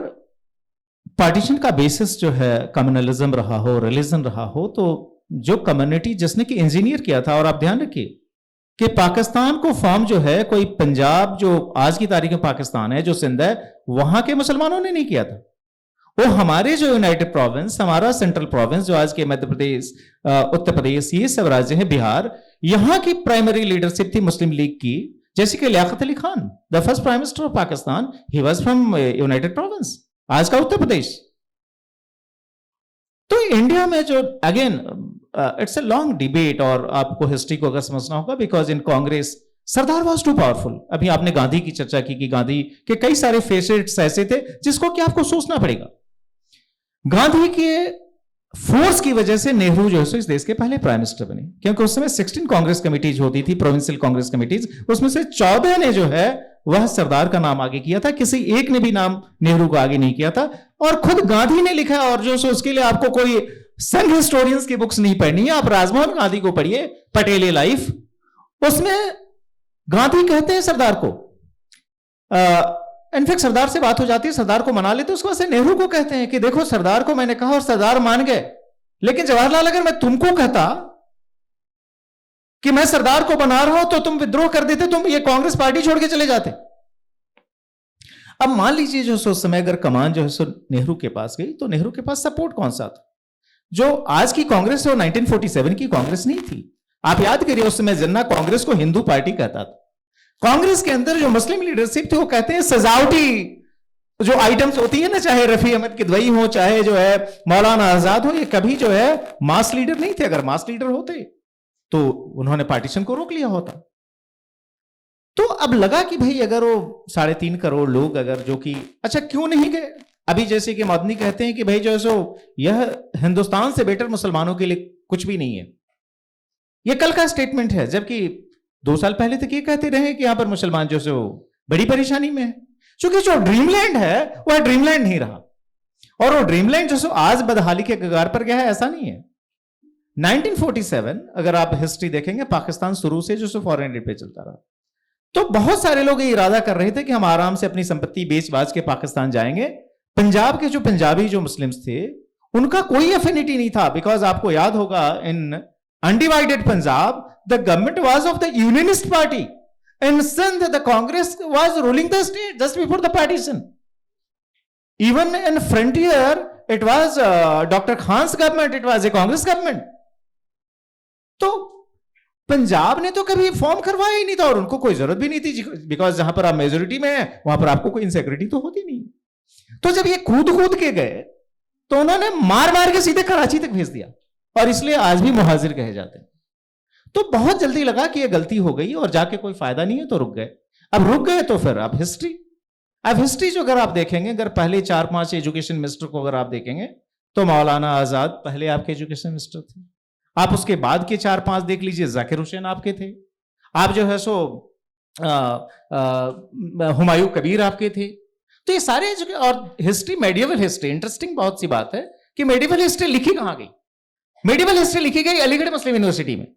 पार्टीशन का बेसिस जो है कम्युनलिज्म रहा हो, रिलीजन रहा हो, तो जो कम्युनिटी जिसने कि इंजीनियर किया था, और आप ध्यान रखिए कि पाकिस्तान को फॉर्म जो है कोई पंजाब जो आज की तारीख में पाकिस्तान है, जो सिंध है, वहां के मुसलमानों ने नहीं किया था। वो हमारे जो यूनाइटेड प्रोविंस, हमारा सेंट्रल प्रोविंस जो आज के मध्य प्रदेश, उत्तर प्रदेश, ये सब राज्य हैं, बिहार, यहां की प्राइमरी लीडरशिप थी मुस्लिम लीग की, जैसे कि Liaquat Ali Khan, the first prime minister of Pakistan, he was from United Province, आज का उत्तर प्रदेश। तो इंडिया में जो again it's a long debate, और आपको हिस्ट्री को अगर समझना होगा, because in Congress Sardar was too powerful. अभी आपने गांधी की चर्चा की कि गांधी के कई सारे फेसेट्स ऐसे थे जिसको कि आपको सोचना पड़ेगा। गांधी के फोर्स की वजह से नेहरू जो है इस देश के पहले प्राइम मिनिस्टर बने, क्योंकि उस समय 16 कांग्रेस कमिटीज होती थी, प्रोविंशियल कांग्रेस कमिटीज, उसमें से 14 ने जो है वह सरदार का नाम आगे किया था, किसी एक ने भी नाम नेहरू का आगे नहीं किया था। और खुद गांधी ने लिखा, और जो उसके लिए आपको कोई संघ हिस्टोरियंस की बुक्स नहीं पढ़नी है, आप राजमोहन गांधी को पढ़िए, पटेल लाइफ, उसमें गांधी कहते हैं सरदार को, इनफैक्ट सरदार से बात हो जाती है, सरदार को मना लेते, उसके बाद से नेहरू को कहते हैं कि देखो सरदार को मैंने कहा और सरदार मान गए, लेकिन जवाहरलाल अगर मैं तुमको कहता कि मैं सरदार को बना रहा हूं तो तुम विद्रोह कर देते, तुम ये कांग्रेस पार्टी छोड़ के चले जाते। अब मान लीजिए जो उस समय अगर कमान जो है सो नेहरू के पास गई, तो नेहरू के पास सपोर्ट कौन सा था? जो आज की कांग्रेस है वो 1947 की कांग्रेस नहीं थी। आप याद करिए उस समय जिन्ना कांग्रेस को हिंदू पार्टी कहता था। कांग्रेस के अंदर जो मुस्लिम लीडरशिप थे वो कहते हैं सजावटी जो आइटम्स होती है ना, चाहे रफी अहमद किदवई हो, चाहे जो है मौलाना आजाद हो, ये कभी जो है मास लीडर नहीं थे। अगर मास लीडर होते तो उन्होंने पार्टीशन को रोक लिया होता। तो अब लगा कि भाई अगर वो 3.5 करोड़ लोग अगर जो कि अच्छा क्यों नहीं गए, अभी जैसे कि मदनी कहते हैं कि भाई जो है सो यह हिंदुस्तान से बेटर मुसलमानों के लिए कुछ भी नहीं है, यह कल का स्टेटमेंट है, जबकि 2 साल पहले तक ये कहते रहे कि यहां पर मुसलमान जो सो बड़ी परेशानी में है, क्योंकि जो ड्रीमलैंड है वह ड्रीमलैंड नहीं रहा, और वो ड्रीमलैंड जो सो आज बदहाली के कगार पर गया है, ऐसा नहीं है। 1947 अगर आप हिस्ट्री देखेंगे, पाकिस्तान शुरू से जो सो फॉरेन एड पे चलता रहा। तो बहुत सारे लोग ये इरादा कर रहे थे कि हम आराम से अपनी संपत्ति बेच बाज के पाकिस्तान जाएंगे। पंजाब के जो पंजाबी जो मुस्लिम्स थे उनका कोई एफिनिटी नहीं था, बिकॉज आपको याद होगा in undivided Punjab the government was of the unionist party, in Sindh the Congress was ruling the state just before the partition, even in frontier it was doctor Khan's government, it was a Congress government. तो पंजाब ने तो कभी form करवाया ही नहीं था और उनको कोई जरूरत भी नहीं थी, बिकॉज जहां पर आप मेजोरिटी में है वहां पर आपको कोई इनसिक्योरिटी तो होती नहीं। तो जब ये कूद के गए तो उन्होंने मार मार के सीधे कराची तक भेज दिया, और इसलिए आज भी मुहाजिर कहे जाते हैं। तो बहुत जल्दी लगा कि ये गलती हो गई और जाके कोई फायदा नहीं है, तो रुक गए। अब रुक गए तो फिर अब हिस्ट्री जो अगर आप देखेंगे, अगर पहले 4-5 एजुकेशन मिनिस्टर को अगर आप देखेंगे तो मौलाना आजाद पहले आपके एजुकेशन मिनिस्टर थे। आप उसके बाद के 4-5 देख लीजिए, जाकिर हुसैन आपके थे। आप जो है सो हुमायूं कबीर आपके थे। तो ये सारे और हिस्ट्री, मेडिएवल हिस्ट्री, इंटरेस्टिंग बहुत सी बात है कि मेडिएवल हिस्ट्री लिखी कहां गई? मेडिएवल हिस्ट्री लिखी गई अलीगढ़ मुस्लिम यूनिवर्सिटी में।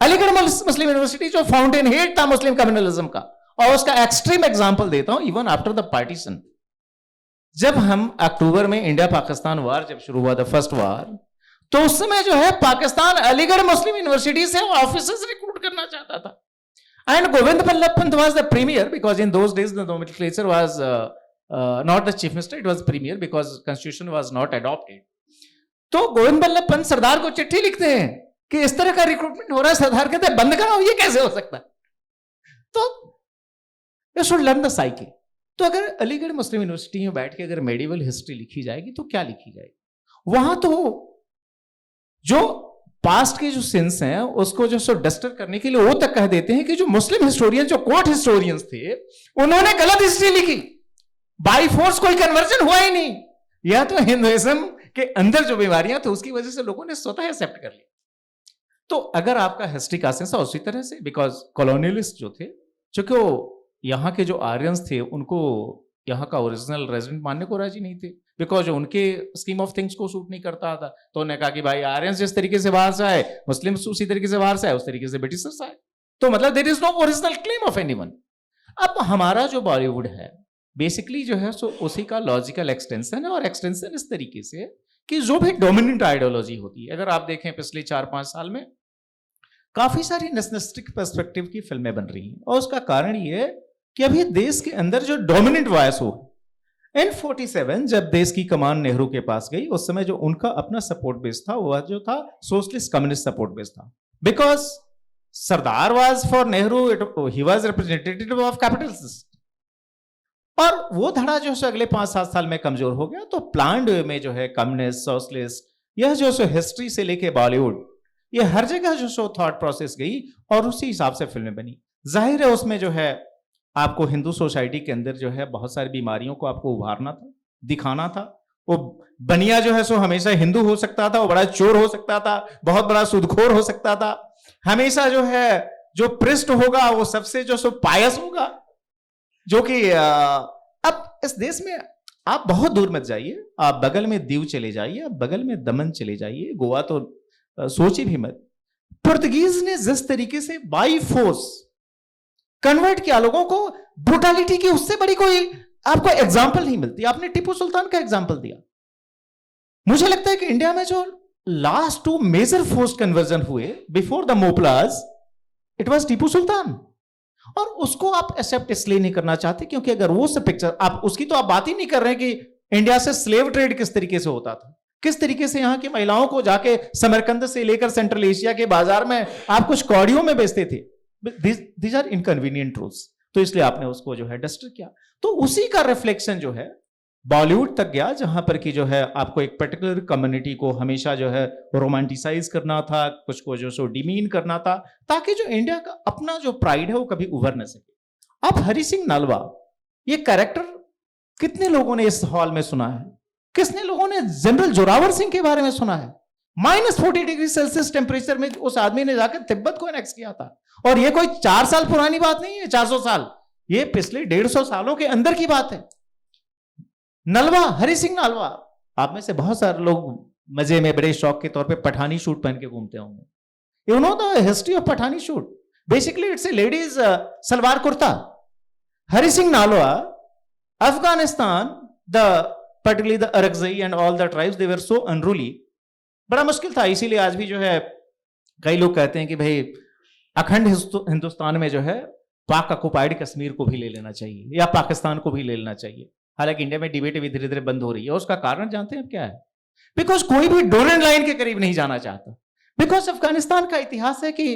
अलीगढ़ मुस्लिम यूनिवर्सिटी जो फाउंटेन हेड था मुस्लिम कम्युनलिज्म का, और उसका एक्सट्रीम एग्जांपल देता हूं, इवन आफ्टर द पार्टीशन, जब हम अक्टूबर में इंडिया पाकिस्तान वार जब शुरू हुआ था, फर्स्ट वार, तो उस समय जो है पाकिस्तान अलीगढ़ मुस्लिम यूनिवर्सिटी से ऑफिसर्स रिक्रूट करना चाहता था। And Govind Ballabh Pant was the premier, because in those days the nomenclature was not the chief minister, it was premier because constitution was not adopted. तो गोविंद बल्लभ पंत सरदार को चिट्ठी लिखते हैं कि इस तरह का रिक्रूटमेंट हो रहा है। सरदार कहते हैं बंद कराओ, ये कैसे हो सकता है? तो you should learn the cycle. तो अगर अलीगढ़ मुस्लिम यूनिवर्सिटी में बैठ के अगर मेडिवल हिस्ट्री लिखी जाएगी तो क्या लिखी जाएगी? वहां तो जो पास्ट के जो सिंस हैं उसको जो सो डस्टर करने के लिए वो तक कह देते हैं कि जो मुस्लिम हिस्टोरियन, जो कोर्ट हिस्टोरियंस थे, उन्होंने गलत हिस्ट्री लिखी, बाई फोर्स कोई कन्वर्जन हुआ ही नहीं। या तो हिंदुइज्म के अंदर जो बीमारियां थी उसकी वजह से लोगों ने स्वतः एक्सेप्ट कर लिया। तो अगर आपका हिस्ट्री का सेंस उसी तरह से, बिकॉज कॉलोनियलिस्ट जो थे, चूंकि वो यहाँ के जो आर्यंस थे उनको यहाँ का ओरिजिनल रेजिडेंट मानने को राजी नहीं थे, बिकॉज उनके स्कीम ऑफ थिंग्स को सूट नहीं करता था। तो उन्होंने कहा कि भाई आर्यंस जिस तरीके से बाहर से आए, मुस्लिम्स उसी तरीके से बाहर से आए, उस तरीके से ब्रिटिशर्स आए। तो मतलब there is no original claim of anyone. अब हमारा जो बॉलीवुड है बेसिकली जो है सो उसी का लॉजिकल एक्सटेंशन है, और एक्सटेंशन इस तरीके से कि जो भी डोमिनेंट आइडियोलॉजी होती है, अगर आप देखें पिछले 4-5 साल में काफी सारी नेशनलिस्टिक पर्सपेक्टिव की फिल्में बन रही हैं, और उसका कारण ये है कि अभी देश के अंदर जो डोमिनेंट वॉइस हो, N47 जब देश की कमान नेहरू के पास गई, उस समय जो उनका अपना सपोर्ट बेस था वह जो था सोशलिस्ट कम्युनिस्ट सपोर्ट बेस था, because Sardar was for Nehru, he was representative of capitalist. और वो धड़ा जो है अगले 5-7 साल में कमजोर हो गया। तो प्लान्ड वे में जो है कम्युनिस्ट, सोशलिस्ट, यह जो सो हिस्ट्री से लेके बॉलीवुड, ये हर जगह जो सो थॉट प्रोसेस गई और उसी हिसाब से फिल्में बनी। जाहिर है उसमें जो है आपको हिंदू सोसाइटी के अंदर जो है बहुत सारी बीमारियों को आपको उभारना था, दिखाना था। वो बनिया जो है सो हमेशा हिंदू हो सकता था, वो बड़ा चोर हो सकता था, बहुत बड़ा सुदखोर हो सकता था। हमेशा जो है जो पृष्ठ होगा वो सबसे जो सो पायस होगा, जो कि अब इस देश में आप बहुत दूर मत जाइए, आप बगल में दीव चले जाइए, आप बगल में दमन चले जाइए, गोवा तो सोची भी मत। पुर्तगीज ने जिस तरीके से बाई फोर्स कन्वर्ट किया लोगों को, ब्रुटलिटी की उससे बड़ी कोई आपको एग्जांपल नहीं मिलती। आपने टीपू सुल्तान का एग्जांपल दिया। मुझे लगता है कि इंडिया में जो लास्ट 2 मेजर फोर्स कन्वर्जन हुए before the Moplahs, it was Tipu Sultan. और उसको आप एक्सेप्ट इसलिए नहीं करना चाहते क्योंकि अगर वो सब पिक्चर आप उसकी तो आप बात ही नहीं कर रहे कि इंडिया से स्लेव ट्रेड किस तरीके से होता था, किस तरीके से यहाँ की महिलाओं को जाके समरकंद से लेकर सेंट्रल एशिया के बाजार में आप कुछ कौड़ियों में बेचते थे। These are inconvenient truths। तो इसलिए आपने उसको जो है डस्टर किया। तो उसी का रिफ्लेक्शन जो है बॉलीवुड तक गया, जहां पर कि जो है आपको एक पर्टिकुलर कम्युनिटी को हमेशा जो है रोमांटिसाइज करना था, कुछ को जो सो डिमीन करना था, ताकि जो इंडिया का अपना जो प्राइड है वो कभी उभर न सके। अब हरि सिंह नलवा ये कैरेक्टर कितने लोगों ने इस हॉल में सुना है? कितने लोगों ने जनरल जोरावर सिंह के बारे में सुना है? -40 डिग्री सेल्सियस टेम्परेचर में उस आदमी ने जाकर तिब्बत को एनेक्स किया था। और ये कोई 4 साल पुरानी बात नहीं है, 400 साल, ये पिछले 150 सालों के अंदर की बात है। नलवा, हरि सिंह नलवा, आप में से बहुत सारे लोग मजे में बड़े शौक के तौर पे पठानी शूट पहन के घूमते होंगे। You know the history of Pathani shoot. Basically, it's a ladies salwar kurta. Hari Singh Nalwa, Afghanistan, particularly the Orakzai and all the tribes, they were so unruly. बड़ा मुश्किल था, इसीलिए आज भी जो है कई लोग कहते हैं कि भाई अखंड हिंदुस्तान में जो है पाक ऑक्युपाइड कश्मीर को भी ले लेना चाहिए या पाकिस्तान को भी ले लेना चाहिए। हालांकि इंडिया में डिबेट भी धीरे धीरे बंद हो रही है, और उसका कारण जानते हैं क्या है? बिकॉज कोई भी डोरेंट लाइन के करीब नहीं जाना चाहता। बिकॉज अफगानिस्तान का इतिहास है कि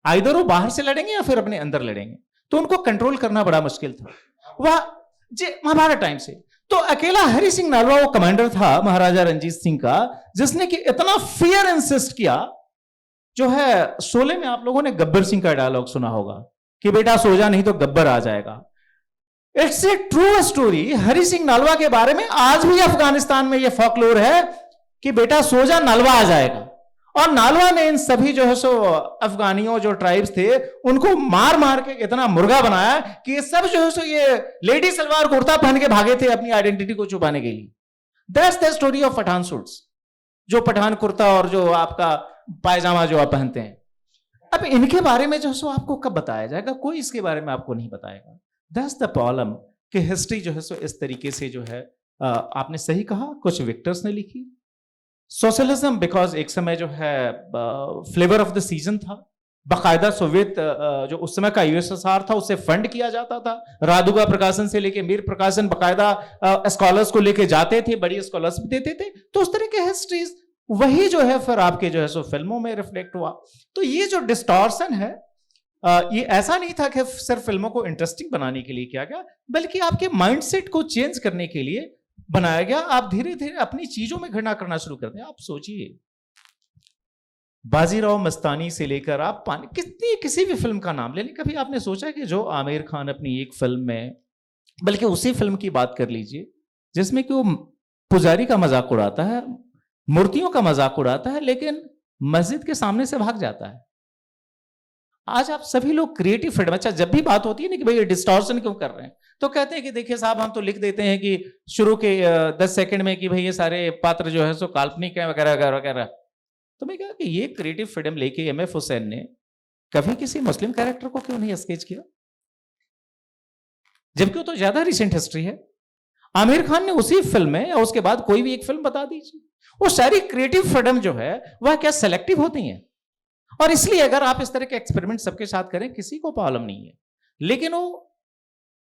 आइदर वो बाहर से लड़ेंगे या फिर अपने अंदर लड़ेंगे, तो उनको कंट्रोल करना बड़ा मुश्किल था वह महाभारत टाइम से। तो अकेला हरि सिंह नलवा वो कमांडर था महाराजा रंजीत सिंह का, जिसने कि इतना फियर इंसिस्ट किया। जो है शोले में आप लोगों ने गब्बर सिंह का डायलॉग सुना होगा कि बेटा सो जा नहीं तो गब्बर आ जाएगा। It's a true story. Hari Singh Nalwa के बारे में आज भी अफगानिस्तान में यह फॉकलोर है कि बेटा सो जा नलवा आ जाएगा। और नालवा ने इन सभी जो है सो अफगानियों जो ट्राइब्स थे उनको मार मार के इतना मुर्गा बनाया कि ये सब जो है सो ये लेडी सलवार कुर्ता पहन के भागे थे अपनी आइडेंटिटी को छुपाने के लिए। That's the story of Pathan suits, जो पठान कुर्ता और जो आपका पायजामा जो आप पहनते हैं। अब इनके बारे में जो है सो आपको कब बताया जाएगा? कोई इसके बारे में आपको नहीं बताएगा। दैट्स द प्रॉब्लम कि हिस्ट्री जो है सो इस तरीके से जो है आपने सही कहा, कुछ विक्टर्स ने लिखी। सोशलिज्म बिकॉज एक समय जो है फ्लेवर ऑफ द सीजन था, बाकायदा सोवियत जो उस समय का यूएसएसआर था उसे फंड किया जाता था। रादुगा प्रकाशन से लेके मीर प्रकाशन बाकायदा स्कॉलर्स को लेके जाते थे, बड़ी स्कॉलर्स भी देते थे। तो उस तरह के हिस्ट्रीज वही जो है फिर आपके जो है सो फिल्मों में रिफ्लेक्ट हुआ। तो ये जो डिस्टॉर्शन है ये ऐसा नहीं था कि सिर्फ फिल्मों को इंटरेस्टिंग बनाने के लिए किया गया, बल्कि आपके माइंडसेट को चेंज करने के लिए बनाया गया। आप धीरे धीरे अपनी चीजों में घृणा करना शुरू कर दें। आप सोचिए, बाजीराव मस्तानी से लेकर आप किसी भी फिल्म का नाम ले लें, कभी आपने सोचा कि जो आमिर खान अपनी एक फिल्म में, बल्कि उसी फिल्म की बात कर लीजिए जिसमें कि वो पुजारी का मजाक उड़ाता है, मूर्तियों का मजाक उड़ाता है, लेकिन मस्जिद के सामने से भाग जाता है। आज आप सभी लोग क्रिएटिव फ्रीडम, अच्छा जब भी बात होती है ना कि भाई ये डिस्टॉर्शन क्यों कर रहे हैं, तो कहते हैं कि देखिए साहब हम तो लिख देते हैं कि शुरू के 10 सेकंड में कि भाई ये सारे पात्र जो है सो काल्पनिक है वगैरह वगैरह वगैरह। तो मैं कहा कि ये क्रिएटिव फ्रीडम लेके एमएफ हुसैन ने कभी किसी मुस्लिम कैरेक्टर को क्यों नहीं स्केच किया, जबकि वो तो ज्यादा रिसेंट हिस्ट्री है। आमिर खान ने उसी फिल्म में या उसके बाद कोई भी एक फिल्म बता दीजिए, वो सारी क्रिएटिव फ्रीडम जो है वह क्या सेलेक्टिव होती है। और इसलिए अगर आप इस तरह के एक्सपेरिमेंट सबके साथ करें किसी को प्रॉब्लम नहीं है, लेकिन वो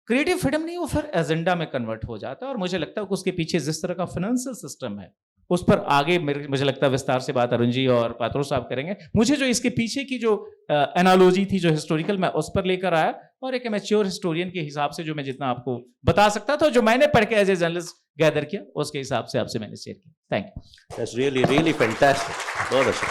क्रिएटिव फ्रीडम नहीं, वो फिर एजेंडा में कन्वर्ट हो जाता है। और मुझे लगता है कि उसके पीछे जिस तरह का फाइनेंशियल सिस्टम है उस पर आगे मुझे लगता है विस्तार से बात अरुण जी और पात्रो साहब करेंगे। मुझे जो इसके पीछे की जो एनालॉजी थी जो हिस्टोरिकल, मैं उस पर लेकर आया और एक मैच्योर हिस्टोरियन के हिसाब से जो मैं जितना आपको बता सकता था, जो मैंने पढ़ के एज ए जर्नलिस्ट गैदर किया, उसके हिसाब से आपसे मैंने शेयर किया। Thank you. That's really really fantastic, बहुत अच्छा।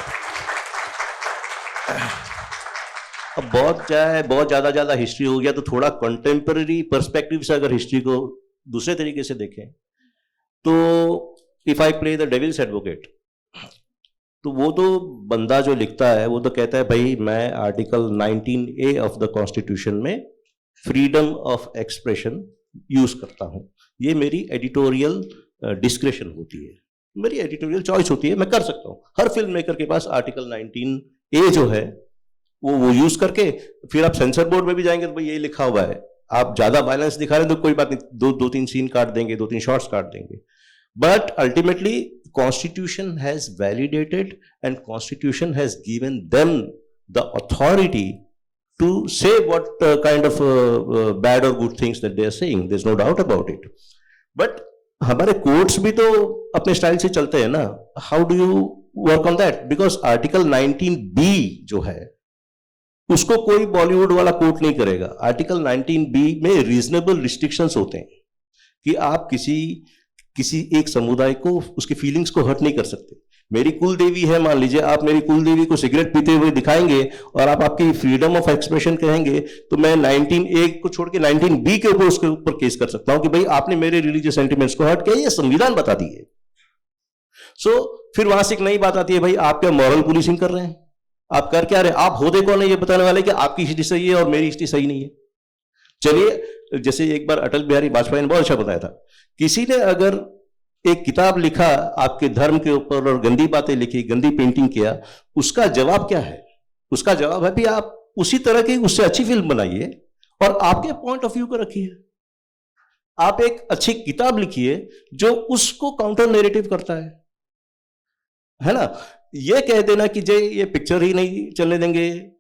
अब बहुत ज़्यादा हिस्ट्री हो गया, तो थोड़ा कंटेम्पररी पर्सपेक्टिव से अगर हिस्ट्री को दूसरे तरीके से देखें तो if I play the devil's advocate, तो वो तो बंदा जो लिखता है वो तो कहता है भाई मैं article 19A of the constitution में फ्रीडम ऑफ एक्सप्रेशन यूज करता हूँ, ये मेरी एडिटोरियल डिस्क्रेशन होती है, मेरी एडिटोरियल चॉइस होती है, मैं कर सकता हूँ। हर फिल्म मेकर के पास आर्टिकल 19A जो है वो यूज करके, फिर आप सेंसर बोर्ड में भी जाएंगे तो भाई ये लिखा हुआ है, आप ज्यादा वायलेंस दिखा रहे हैं तो कोई बात नहीं, दो तीन सीन काट देंगे, 2-3 शॉट्स काट देंगे। But ultimately constitution has validated and constitution has given them the authority to say what kind of bad or good things that they are saying. There's no doubt about it. But हमारे courts भी तो अपने style से चलते हैं ना. How do you work on that? Because Article 19B जो है उसको कोई बॉलीवुड वाला कोर्ट नहीं करेगा. आर्टिकल 19B में रीजनेबल रिस्ट्रिक्शंस होते हैं कि आप किसी एक समुदाय को उसकी फीलिंग्स को हर्ट नहीं कर सकते. मेरी कुल देवी है, मान लीजिए आप मेरी कुल देवी को सिगरेट पीते हुए दिखाएंगे और आप आपकी फ्रीडम ऑफ एक्सप्रेशन कहेंगे, तो मैं 19A को छोड़ के 19B के ऊपर उसके ऊपर केस कर सकता हूं कि भाई आपने मेरे रिलीजियस सेंटिमेंट्स को हर्ट किया, ये संविधान बताती है. सो फिर वहां से एक नई बात आती है, भाई आप क्या मॉरल पुलिसिंग कर रहे हैं? आप कर क्या रहे हैं? आप होते कौन है ये बताने वाले कि आपकी हिस्ट्री सही है और मेरी हिस्ट्री सही नहीं है? चलिए, जैसे एक बार अटल बिहारी वाजपेयी ने बहुत अच्छा बताया था, किसी ने अगर एक किताब लिखा आपके धर्म के ऊपर और गंदी बातें लिखी, गंदी पेंटिंग किया, उसका जवाब क्या है? उसका जवाब है भी आप उसी तरह की उससे अच्छी फिल्म बनाइए और आपके पॉइंट ऑफ व्यू को रखिए। आप एक अच्छी किताब लिखिए जो उसको काउंटर नैरेटिव करता है ना। ये कह देना कि जे ये पिक्चर ही नहीं चलने देंगे,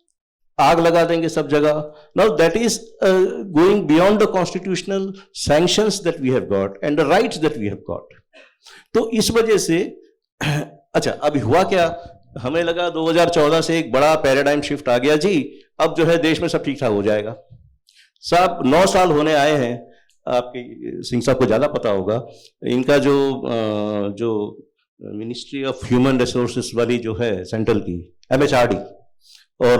आग लगा देंगे सब जगह, now that is going beyond the constitutional sanctions that we have got and the rights that we have got. तो इस वजह से अच्छा, अभी हुआ क्या, हमें लगा 2014 से एक बड़ा पैराडाइम शिफ्ट आ गया जी, अब जो है देश में सब ठीक ठाक हो जाएगा। साहब 9 साल होने आए हैं, आपके सिंह साहब को ज्यादा पता होगा, इनका जो मिनिस्ट्री ऑफ ह्यूमन रिसोर्सेस वाली जो है सेंट्रल की MHRD, और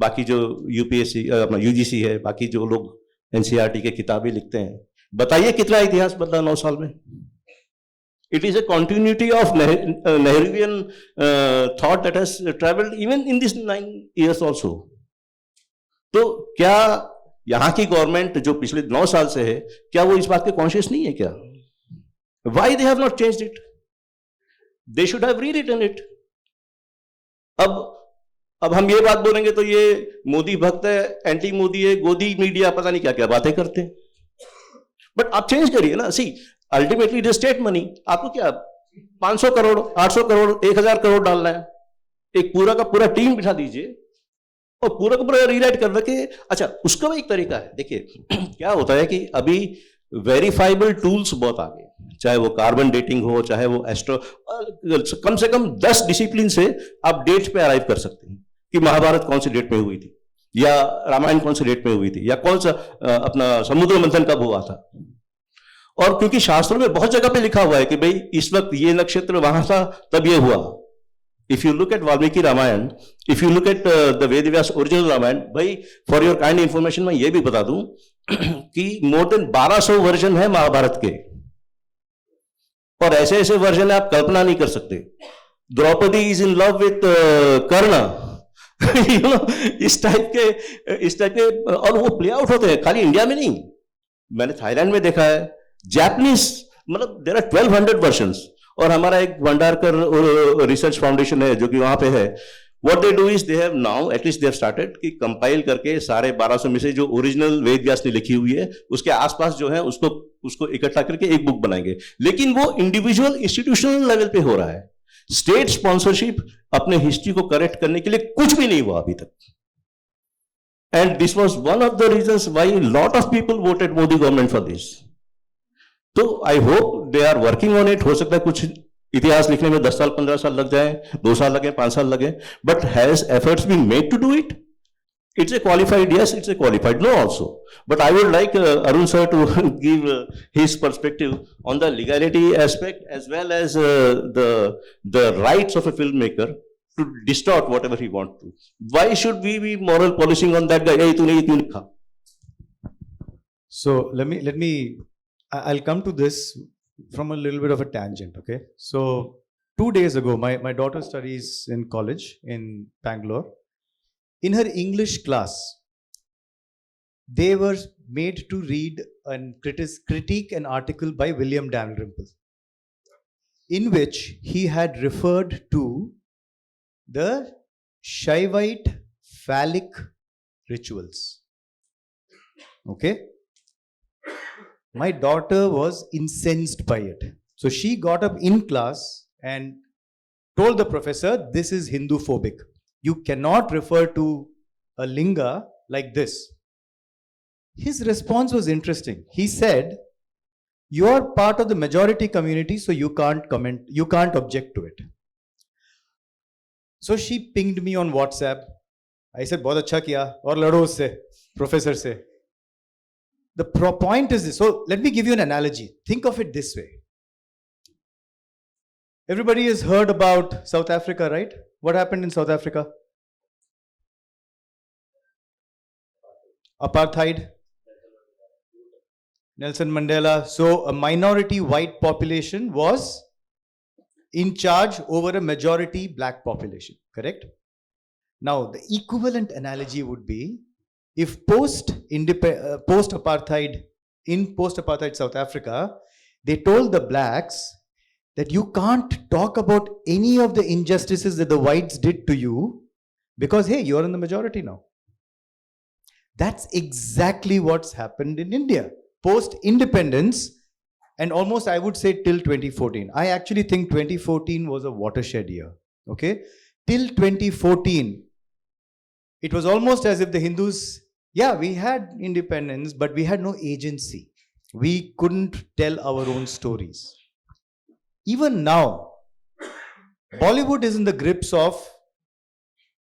बाकी जो यूपीएससी अपना यूजीसी है, बाकी जो लोग NCERT के किताबें लिखते हैं, बताइए कितना इतिहास बदला 9 साल में। It is a continuity of Nehruvian thought that has traveled even in these 9 years also. तो क्या यहां की गवर्नमेंट जो पिछले 9 साल से है, क्या वो इस बात के कॉन्शियस नहीं है क्या? Why they have not changed it? They should have rewritten it. अब हम ये बात बोलेंगे तो ये मोदी भक्त है, एंटी मोदी है, गोदी मीडिया, पता नहीं क्या क्या बातें करते हैं। बट आप चेंज करिए ना। See ultimately it is state money. आपको क्या 500 करोड़, 800 करोड़, 1000 करोड़ डालना है, एक पूरा का पूरा टीम बिठा दीजिए और पूरा का पूरा रीराइट कर रखे। अच्छा, उसका भी एक तरीका है। देखिए क्या होता है कि अभी वेरीफाइबल टूल्स बहुत आ गए, चाहे वो कार्बन डेटिंग हो, चाहे वो एस्ट्रो, कम से कम 10 डिसिप्लिन से आप डेट पे अराइव कर सकते हैं कि महाभारत कौन सी डेट में हुई थी, या रामायण कौन सी डेट में हुई थी, या कौन सा अपना समुद्र मंथन कब हुआ था। और क्योंकि शास्त्रों में बहुत जगह पे लिखा हुआ है कि भाई इस वक्त ये नक्षत्र वहां था तब ये हुआ। If you look at Valmiki Ramayana, if you look at the Ved Vyas original Ramayana, भाई फॉर योर काइंड इंफॉर्मेशन मैं ये भी बता दूं कि मोर देन 1200 वर्जन है महाभारत के, और ऐसे ऐसे वर्जन आप कल्पना नहीं कर सकते। Draupadi is in love with Karna, इस टाइप के, और वो प्ले आउट होते हैं, खाली इंडिया में नहीं, मैंने थाईलैंड में देखा है, जापानीज, मतलब देयर आर 1200 वर्जन्स। और हमारा एक भंडारकर रिसर्च फाउंडेशन है जो कि वहां पे है। What they do is they have now at least they have started कि कंपाइल करके सारे 1200 में से जो ओरिजिनल वेद व्यास ने लिखी हुई है उसके आसपास जो है उसको इकट्ठा करके एक बुक बनाएंगे। लेकिन वो इंडिविजुअल इंस्टीट्यूशनल लेवल पे हो रहा है। स्टेट स्पॉन्सरशिप अपने हिस्ट्री को करेक्ट करने के लिए कुछ भी नहीं हुआ अभी तक। And this was one of the reasons why lot of people voted Modi government for this. तो I hope they are working on it. हो सकता है कुछ इतिहास लिखने में 10 साल 15 साल लग जाए, 2 साल लगे, 5 साल लगे, but has efforts been made to do it? It's a qualified yes, it's a qualified no also. But I would like Arun sir to give his perspective on the legality aspect as well as the rights of a filmmaker to distort whatever he wants to. Why should we be moral policing on that guy? Hey, तूने ये क्यों लिखा? So I'll come to this from a little bit of a tangent, okay? So 2 days ago, my daughter studies in college in Bangalore. In her English class, they were made to read and critique an article by William Dalrymple, in which he had referred to the Shaivite phallic rituals. Okay? My daughter was incensed by it. So she got up in class and told the professor, this is Hindu phobic. You cannot refer to a linga like this. His response was interesting. He said, you are part of the majority community, so you can't comment, you can't object to it. So she pinged me on WhatsApp. I said, बहुत अच्छा किया, और लड़ो उससे, professor से. The point is this. So let me give you an analogy. Think of it this way. Everybody has heard about South Africa, right? What happened in South Africa? Apartheid. Nelson Mandela. So a minority white population was in charge over a majority black population, correct? Now the equivalent analogy would be if post-apartheid, in post-apartheid South Africa, they told the blacks that you can't talk about any of the injustices that the whites did to you because, hey, you're in the majority now. That's exactly what's happened in India post independence, and almost I would say till 2014. I actually think 2014 was a watershed year. Okay, till 2014, it was almost as if the Hindus, yeah, we had independence, but we had no agency. We couldn't tell our own stories. Even now, Bollywood is in the grips of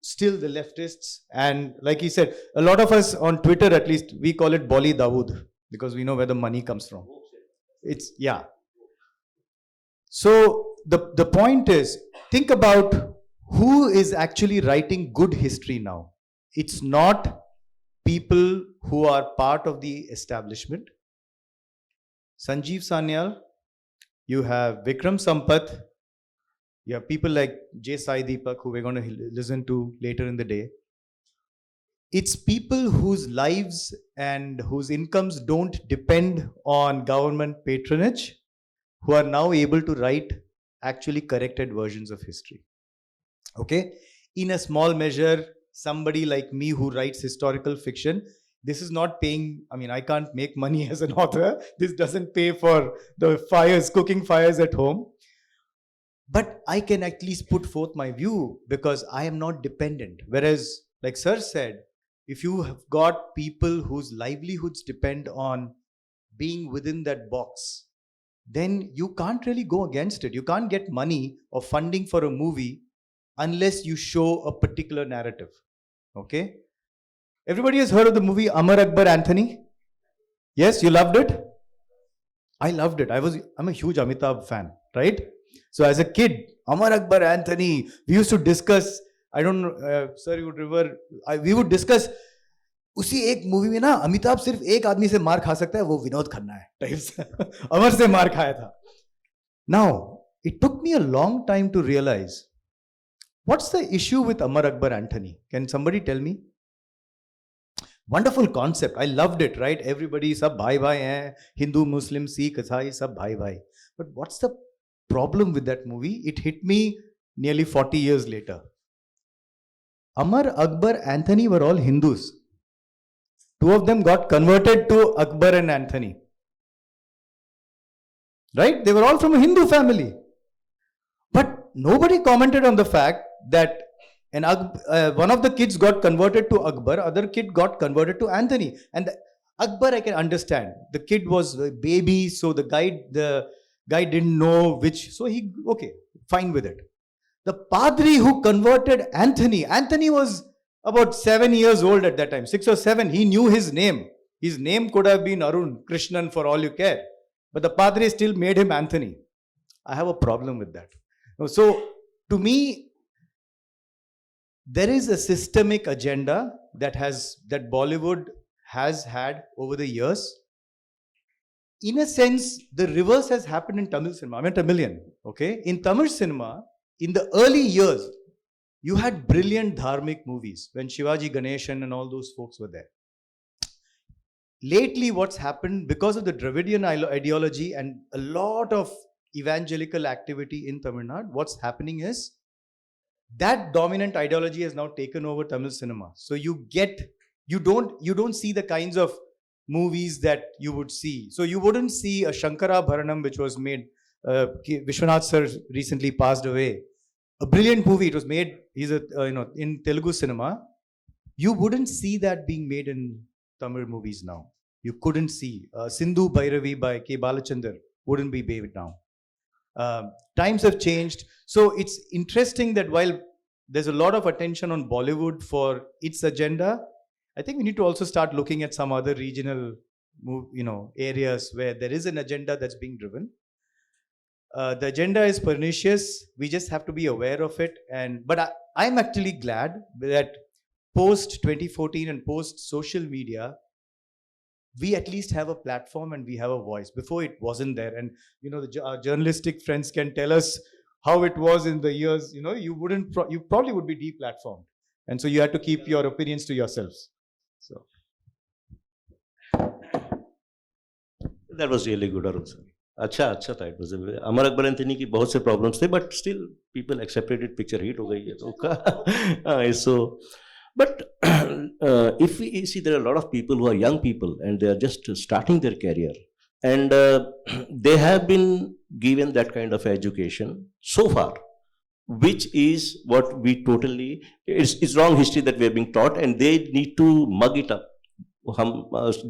still the leftists. And like he said, a lot of us on Twitter, at least, we call it Bolly Dawood because we know where the money comes from. It's, yeah. So the point is, think about who is actually writing good history now. It's not people who are part of the establishment. Sanjeev Sanyal, you have Vikram Sampath, you have people like J. Sai Deepak, who we're going to listen to later in the day. It's people whose lives and whose incomes don't depend on government patronage, who are now able to write actually corrected versions of history. Okay? In a small measure, somebody like me who writes historical fiction, this is not paying, I mean, I can't make money as an author. This doesn't pay for the fires, cooking fires at home. But I can at least put forth my view because I am not dependent. Whereas, like Sir said, if you have got people whose livelihoods depend on being within that box, then you can't really go against it. You can't get money or funding for a movie unless you show a particular narrative. Okay? Everybody has heard of the movie Amar Akbar Anthony? Yes, you loved it? I loved it. I'm a huge Amitabh fan, right? So as a kid, Amar Akbar Anthony, we used to discuss, I don't know, sir, you would remember, we would discuss, उसी एक movie में ना अमिताभ सिर्फ एक आदमी से मार खा सकता है, वो विनोद खन्ना है टाइप्स अमर से मार खाया था. Now, it took me a long time to realize, what's the issue with Amar Akbar Anthony? Can somebody tell me? Wonderful concept. I loved it, right? Everybody, sab bhai bhai hai, Hindu, Muslim, Sikh, Isai, sab bhai bhai. But what's the problem with that movie? It hit me nearly 40 years later. Amar Akbar Anthony were all Hindus. Two of them got converted to Akbar and Anthony. Right? They were all from a Hindu family. But nobody commented on the fact that one of the kids got converted to Akbar, other kid got converted to Anthony. And Akbar I can understand. The kid was a baby, so the guy didn't know which, so he, okay, fine with it. The Padri who converted Anthony was about 7 years old at that time, 6 or 7. He knew his name. His name could have been Arun Krishnan for all you care. But the Padri still made him Anthony. I have a problem with that. So, to me, there is a systemic agenda that Bollywood has had over the years. In a sense, the reverse has happened in Tamil cinema. I'm a Tamilian, okay? In Tamil cinema, in the early years, you had brilliant dharmic movies when Shivaji Ganeshan and all those folks were there. Lately, what's happened, because of the Dravidian ideology and a lot of evangelical activity in Tamil Nadu, what's happening is that dominant ideology has now taken over Tamil cinema. So you don't see the kinds of movies that you would see. So you wouldn't see a Shankara Bharanam, which was made, Vishwanath sir recently passed away. A brilliant movie. It was made, in Telugu cinema. You wouldn't see that being made in Tamil movies now. You couldn't see. Sindhu Bhairavi by K. Balachandar wouldn't be made now. Times have changed. So it's interesting that while there's a lot of attention on Bollywood for its agenda, I think we need to also start looking at some other regional, areas where there is an agenda that's being driven. The agenda is pernicious. We just have to be aware of it. But I'm actually glad that post 2014 and post social media, we at least have a platform and we have a voice. Before it wasn't there. And our journalistic friends can tell us how it was in the years. You probably would be deplatformed, and so you had to keep your opinions to yourselves. So that was really good, Arun sir. अच्छा था. It was Amar Akbar Anthony की बहुत से problems थे, but still people accepted it. Picture hit हो गई है तो so But if we see, there are a lot of people who are young people and they are just starting their career, and they have been given that kind of education so far, which is what we totally, it's wrong history that we are being taught, and they need to mug it up. हम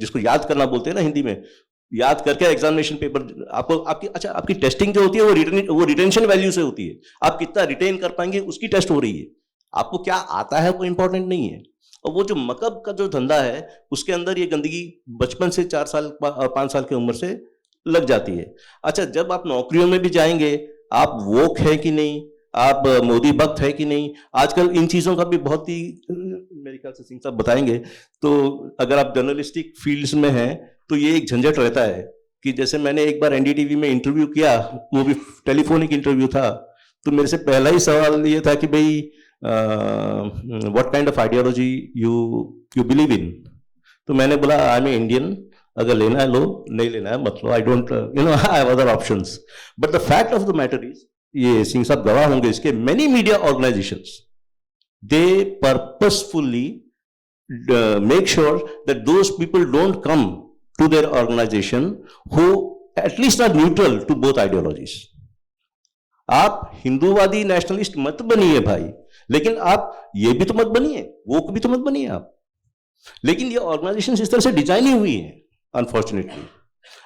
जिसको याद करना बोलते हैं ना हिंदी में, याद करके एग्जामिनेशन पेपर आपको आपकी टेस्टिंग जो होती है वो रिटेंशन वैल्यू से होती है, आप कितना रिटेन कर पाएंगे उसकी टेस्ट हो रही है, आपको क्या आता है वो इंपॉर्टेंट नहीं है। और वो जो मकब का जो धंधा है उसके अंदर ये गंदगी बचपन से 4 साल 5 साल की उम्र से लग जाती है। अच्छा, जब आप नौकरियों में भी जाएंगे, आप वोक है कि नहीं, आप मोदी भक्त है कि नहीं, आजकल इन चीजों का भी बहुत ही, मेरे ख्याल से सिंह साहब बताएंगे, तो अगर आप जर्नलिस्टिक फील्ड्स में हैं तो ये एक झंझट रहता है कि जैसे मैंने एक बार एनडीटीवी में इंटरव्यू किया, वो भी टेलीफोनिक इंटरव्यू था, तो मेरे से पहला ही सवाल ये था कि भाई what kind of ideology you believe in. तो मैंने बोला आई एम इंडियन, अगर लेना है लो, नहीं लेना है मत लो, I don't I have other options. But the fact of the matter is, ये सिंह साहब गवाह होंगे इसके, many media organisations they purposefully make sure that those people don't come to their organization who at least are neutral to both ideologies. आप हिंदूवादी nationalist मत बनिए भाई, लेकिन आप ये भी तो मत बनिए, वो भी तो मत बनिए आप। लेकिन ये ऑर्गेनाइजेशन इस तरह से डिजाइन ही हुई है अनफॉर्चुनेटली।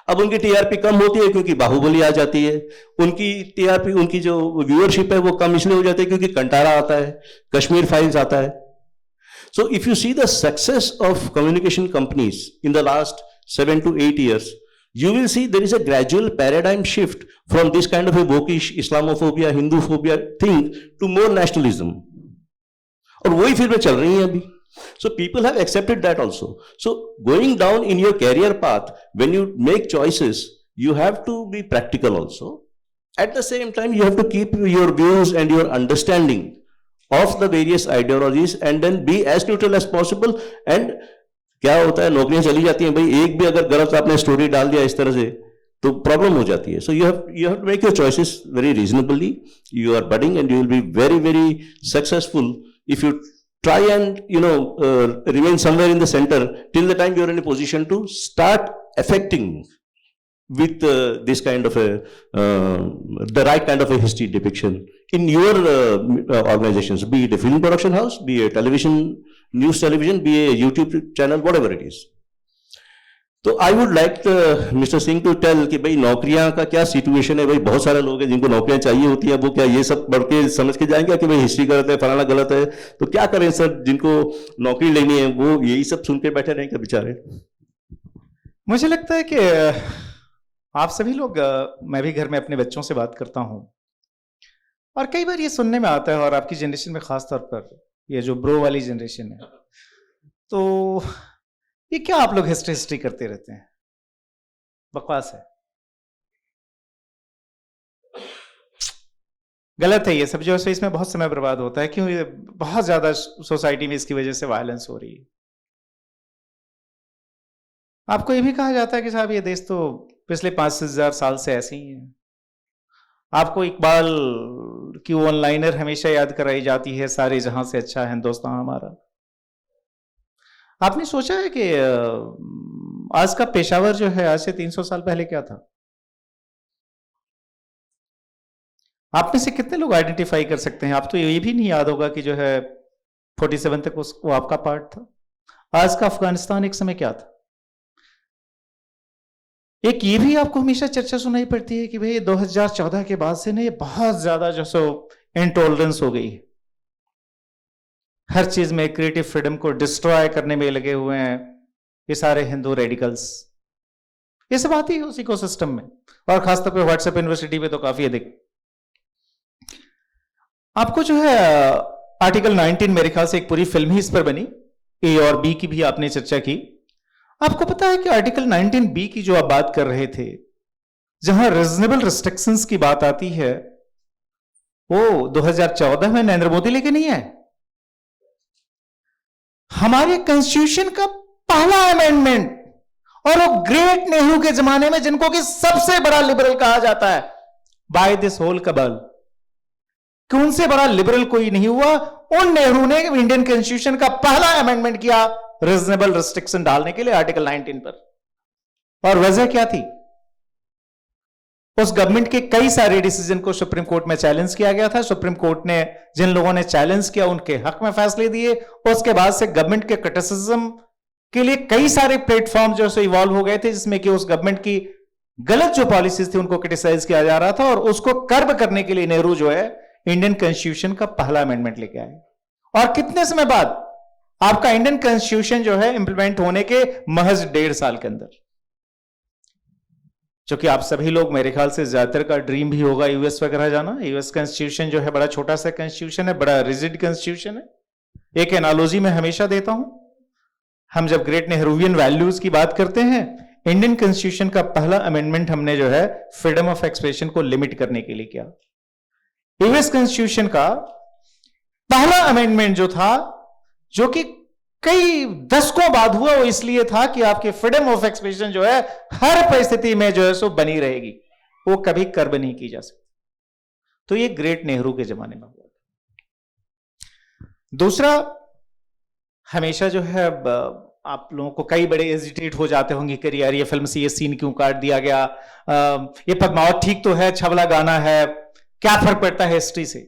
अब उनकी टीआरपी कम होती है क्योंकि बाहुबली आ जाती है, उनकी टीआरपी, उनकी जो व्यूअरशिप है वो कम इसलिए हो जाती है क्योंकि कंटारा आता है, कश्मीर फाइल्स आता है। So if you see the success of communication companies in the last 7 to 8 years, you will see there is a gradual paradigm shift from this kind of a wokish Islamophobia, Hinduphobia thing to more nationalism. और वही फिर चल रही है अभी. So people have accepted that also. So going down in your career path, when you make choices, you have to be practical also. At the same time, you have to keep your views and your understanding of the various ideologies and then be as neutral as possible. And क्या होता है, नौकरियां चली जाती हैं भाई, एक भी अगर गलत आपने स्टोरी डाल दिया इस तरह से तो प्रॉब्लम हो जाती है. So you have to make your choices very reasonably. You are budding and you will be very very successful if you try and remain somewhere in the center till the time you are in a position to start affecting with this kind of the right kind of a history depiction in your organizations, be it a film production house, be a news television, be a YouTube channel, whatever it is. तो I would like mister Singh to tell कि भाई नौकरियां का क्या situation है. भाई बहुत सारे लोग हैं जिनको नौकरियां चाहिए होती हैं, वो क्या ये सब पढ़ के समझ के जाएंगे कि भाई हिस्ट्री गलत है, फलाना गलत है, तो क्या करें सर, जिनको नौकरी लेनी है वो यही सब सुन के बैठे रहेंगे बेचारे. मुझे लगता है कि आप सभी लोग, मैं भी घर में अपने बच्चों से बात करता हूं और कई बार ये सुनने में आता है, और आपकी जनरेशन में खास तौर पर ये जो ब्रो वाली जनरेशन है, तो ये क्या आप लोग हिस्ट्री करते रहते हैं, बकवास है, गलत है ये सब जो है, इसमें बहुत समय बर्बाद होता है. क्यों? बहुत ज्यादा सोसाइटी में इसकी वजह से वायलेंस हो रही है. आपको ये भी कहा जाता है कि साहब ये देश तो पिछले 5,000 साल से ऐसे ही है. आपको इकबाल की वन लाइनर हमेशा याद कराई जाती है, सारे जहां से अच्छा हिंदुस्तान हमारा. आपने सोचा है कि आज का पेशावर जो है आज से 300 साल पहले क्या था? आप में से कितने लोग आइडेंटिफाई कर सकते हैं? आप तो ये भी नहीं याद होगा कि जो है 47 तक वो आपका पार्ट था. आज का अफगानिस्तान एक समय क्या था? एक ये भी आपको हमेशा चर्चा सुनाई पड़ती है कि भाई 2014 के बाद से ना ये बहुत ज्यादा जो सो इंटॉलरेंस हो गई, हर चीज में क्रिएटिव फ्रीडम को डिस्ट्रॉय करने में लगे हुए हैं ये सारे हिंदू रेडिकल्स. ये सब आती है उस इकोसिस्टम में, और खासतौर पे व्हाट्सएप यूनिवर्सिटी पे तो काफी अधिक. आपको जो है आर्टिकल 19, मेरे ख्याल से एक पूरी फिल्म ही इस पर बनी, ए और बी की भी आपने चर्चा की. आपको पता है कि आर्टिकल 19B की जो आप बात कर रहे थे, जहां रीजनेबल रिस्ट्रिक्शंस की बात आती है, वो 2014 में नरेंद्र मोदी लेके नहीं आए. हमारे कॉन्स्टिट्यूशन का पहला अमेंडमेंट, और वो ग्रेट नेहरू के जमाने में, जिनको कि सबसे बड़ा लिबरल कहा जाता है बाय दिस होल कबल, कि उनसे बड़ा लिबरल कोई नहीं हुआ. उन नेहरू ने इंडियन कॉन्स्टिट्यूशन का पहला अमेंडमेंट किया रीजनेबल रिस्ट्रिक्शन डालने के लिए आर्टिकल 19 पर। और वजह क्या थी? उस गवर्नमेंट के कई सारे डिसीजन को सुप्रीम कोर्ट में चैलेंज किया गया था। सुप्रीम कोर्ट ने जिन लोगों ने चैलेंज किया उनके हक में फैसले दिए। उसके बाद से गवर्नमेंट के क्रिटिसिज्म के लिए कई सारे प्लेटफॉर्म जो है इवॉल्व हो गए थे, जिसमें कि उस गवर्नमेंट की गलत जो पॉलिसीज थी उनको क्रिटिसाइज किया जा रहा था, और उसको कर्ब करने के लिए नेहरू जो है इंडियन कॉन्स्टिट्यूशन का पहला अमेंडमेंट लेके आए। और कितने समय बाद? आपका इंडियन कॉन्स्टिट्यूशन जो है इंप्लीमेंट होने के महज 1.5 साल के अंदर। जो कि आप सभी लोग, मेरे ख्याल से ज्यादातर का ड्रीम भी होगा यूएस वगैरह जाना। यूएस कॉन्स्टिट्यूशन जो है बड़ा छोटा सा कॉन्स्टिट्यूशन है, बड़ा रिजिड कॉन्स्टिट्यूशन है। एक एनालॉजी मैं हमेशा देता हूं, हम जब ग्रेट नेहरूवियन वैल्यूज की बात करते हैं, इंडियन कॉन्स्टिट्यूशन का पहला अमेंडमेंट हमने जो है फ्रीडम ऑफ एक्सप्रेशन को लिमिट करने के लिए किया। यूएस कॉन्स्टिट्यूशन का पहला अमेंडमेंट जो था, जो कि कई दशकों बाद हुआ, वो इसलिए था कि आपकी फ्रीडम ऑफ एक्सप्रेशन जो है हर परिस्थिति में जो है सो बनी रहेगी, वो कभी कर्ब नहीं की जा सकती। तो ये ग्रेट नेहरू के जमाने में हुआ। दूसरा, हमेशा जो है आप लोगों को कई बड़े एजिटेट हो जाते होंगे कि यार ये फिल्म से ये सीन क्यों काट दिया गया, ये पद्मावत ठीक तो है, छबला गाना है, क्या फर्क पड़ता है हिस्ट्री से?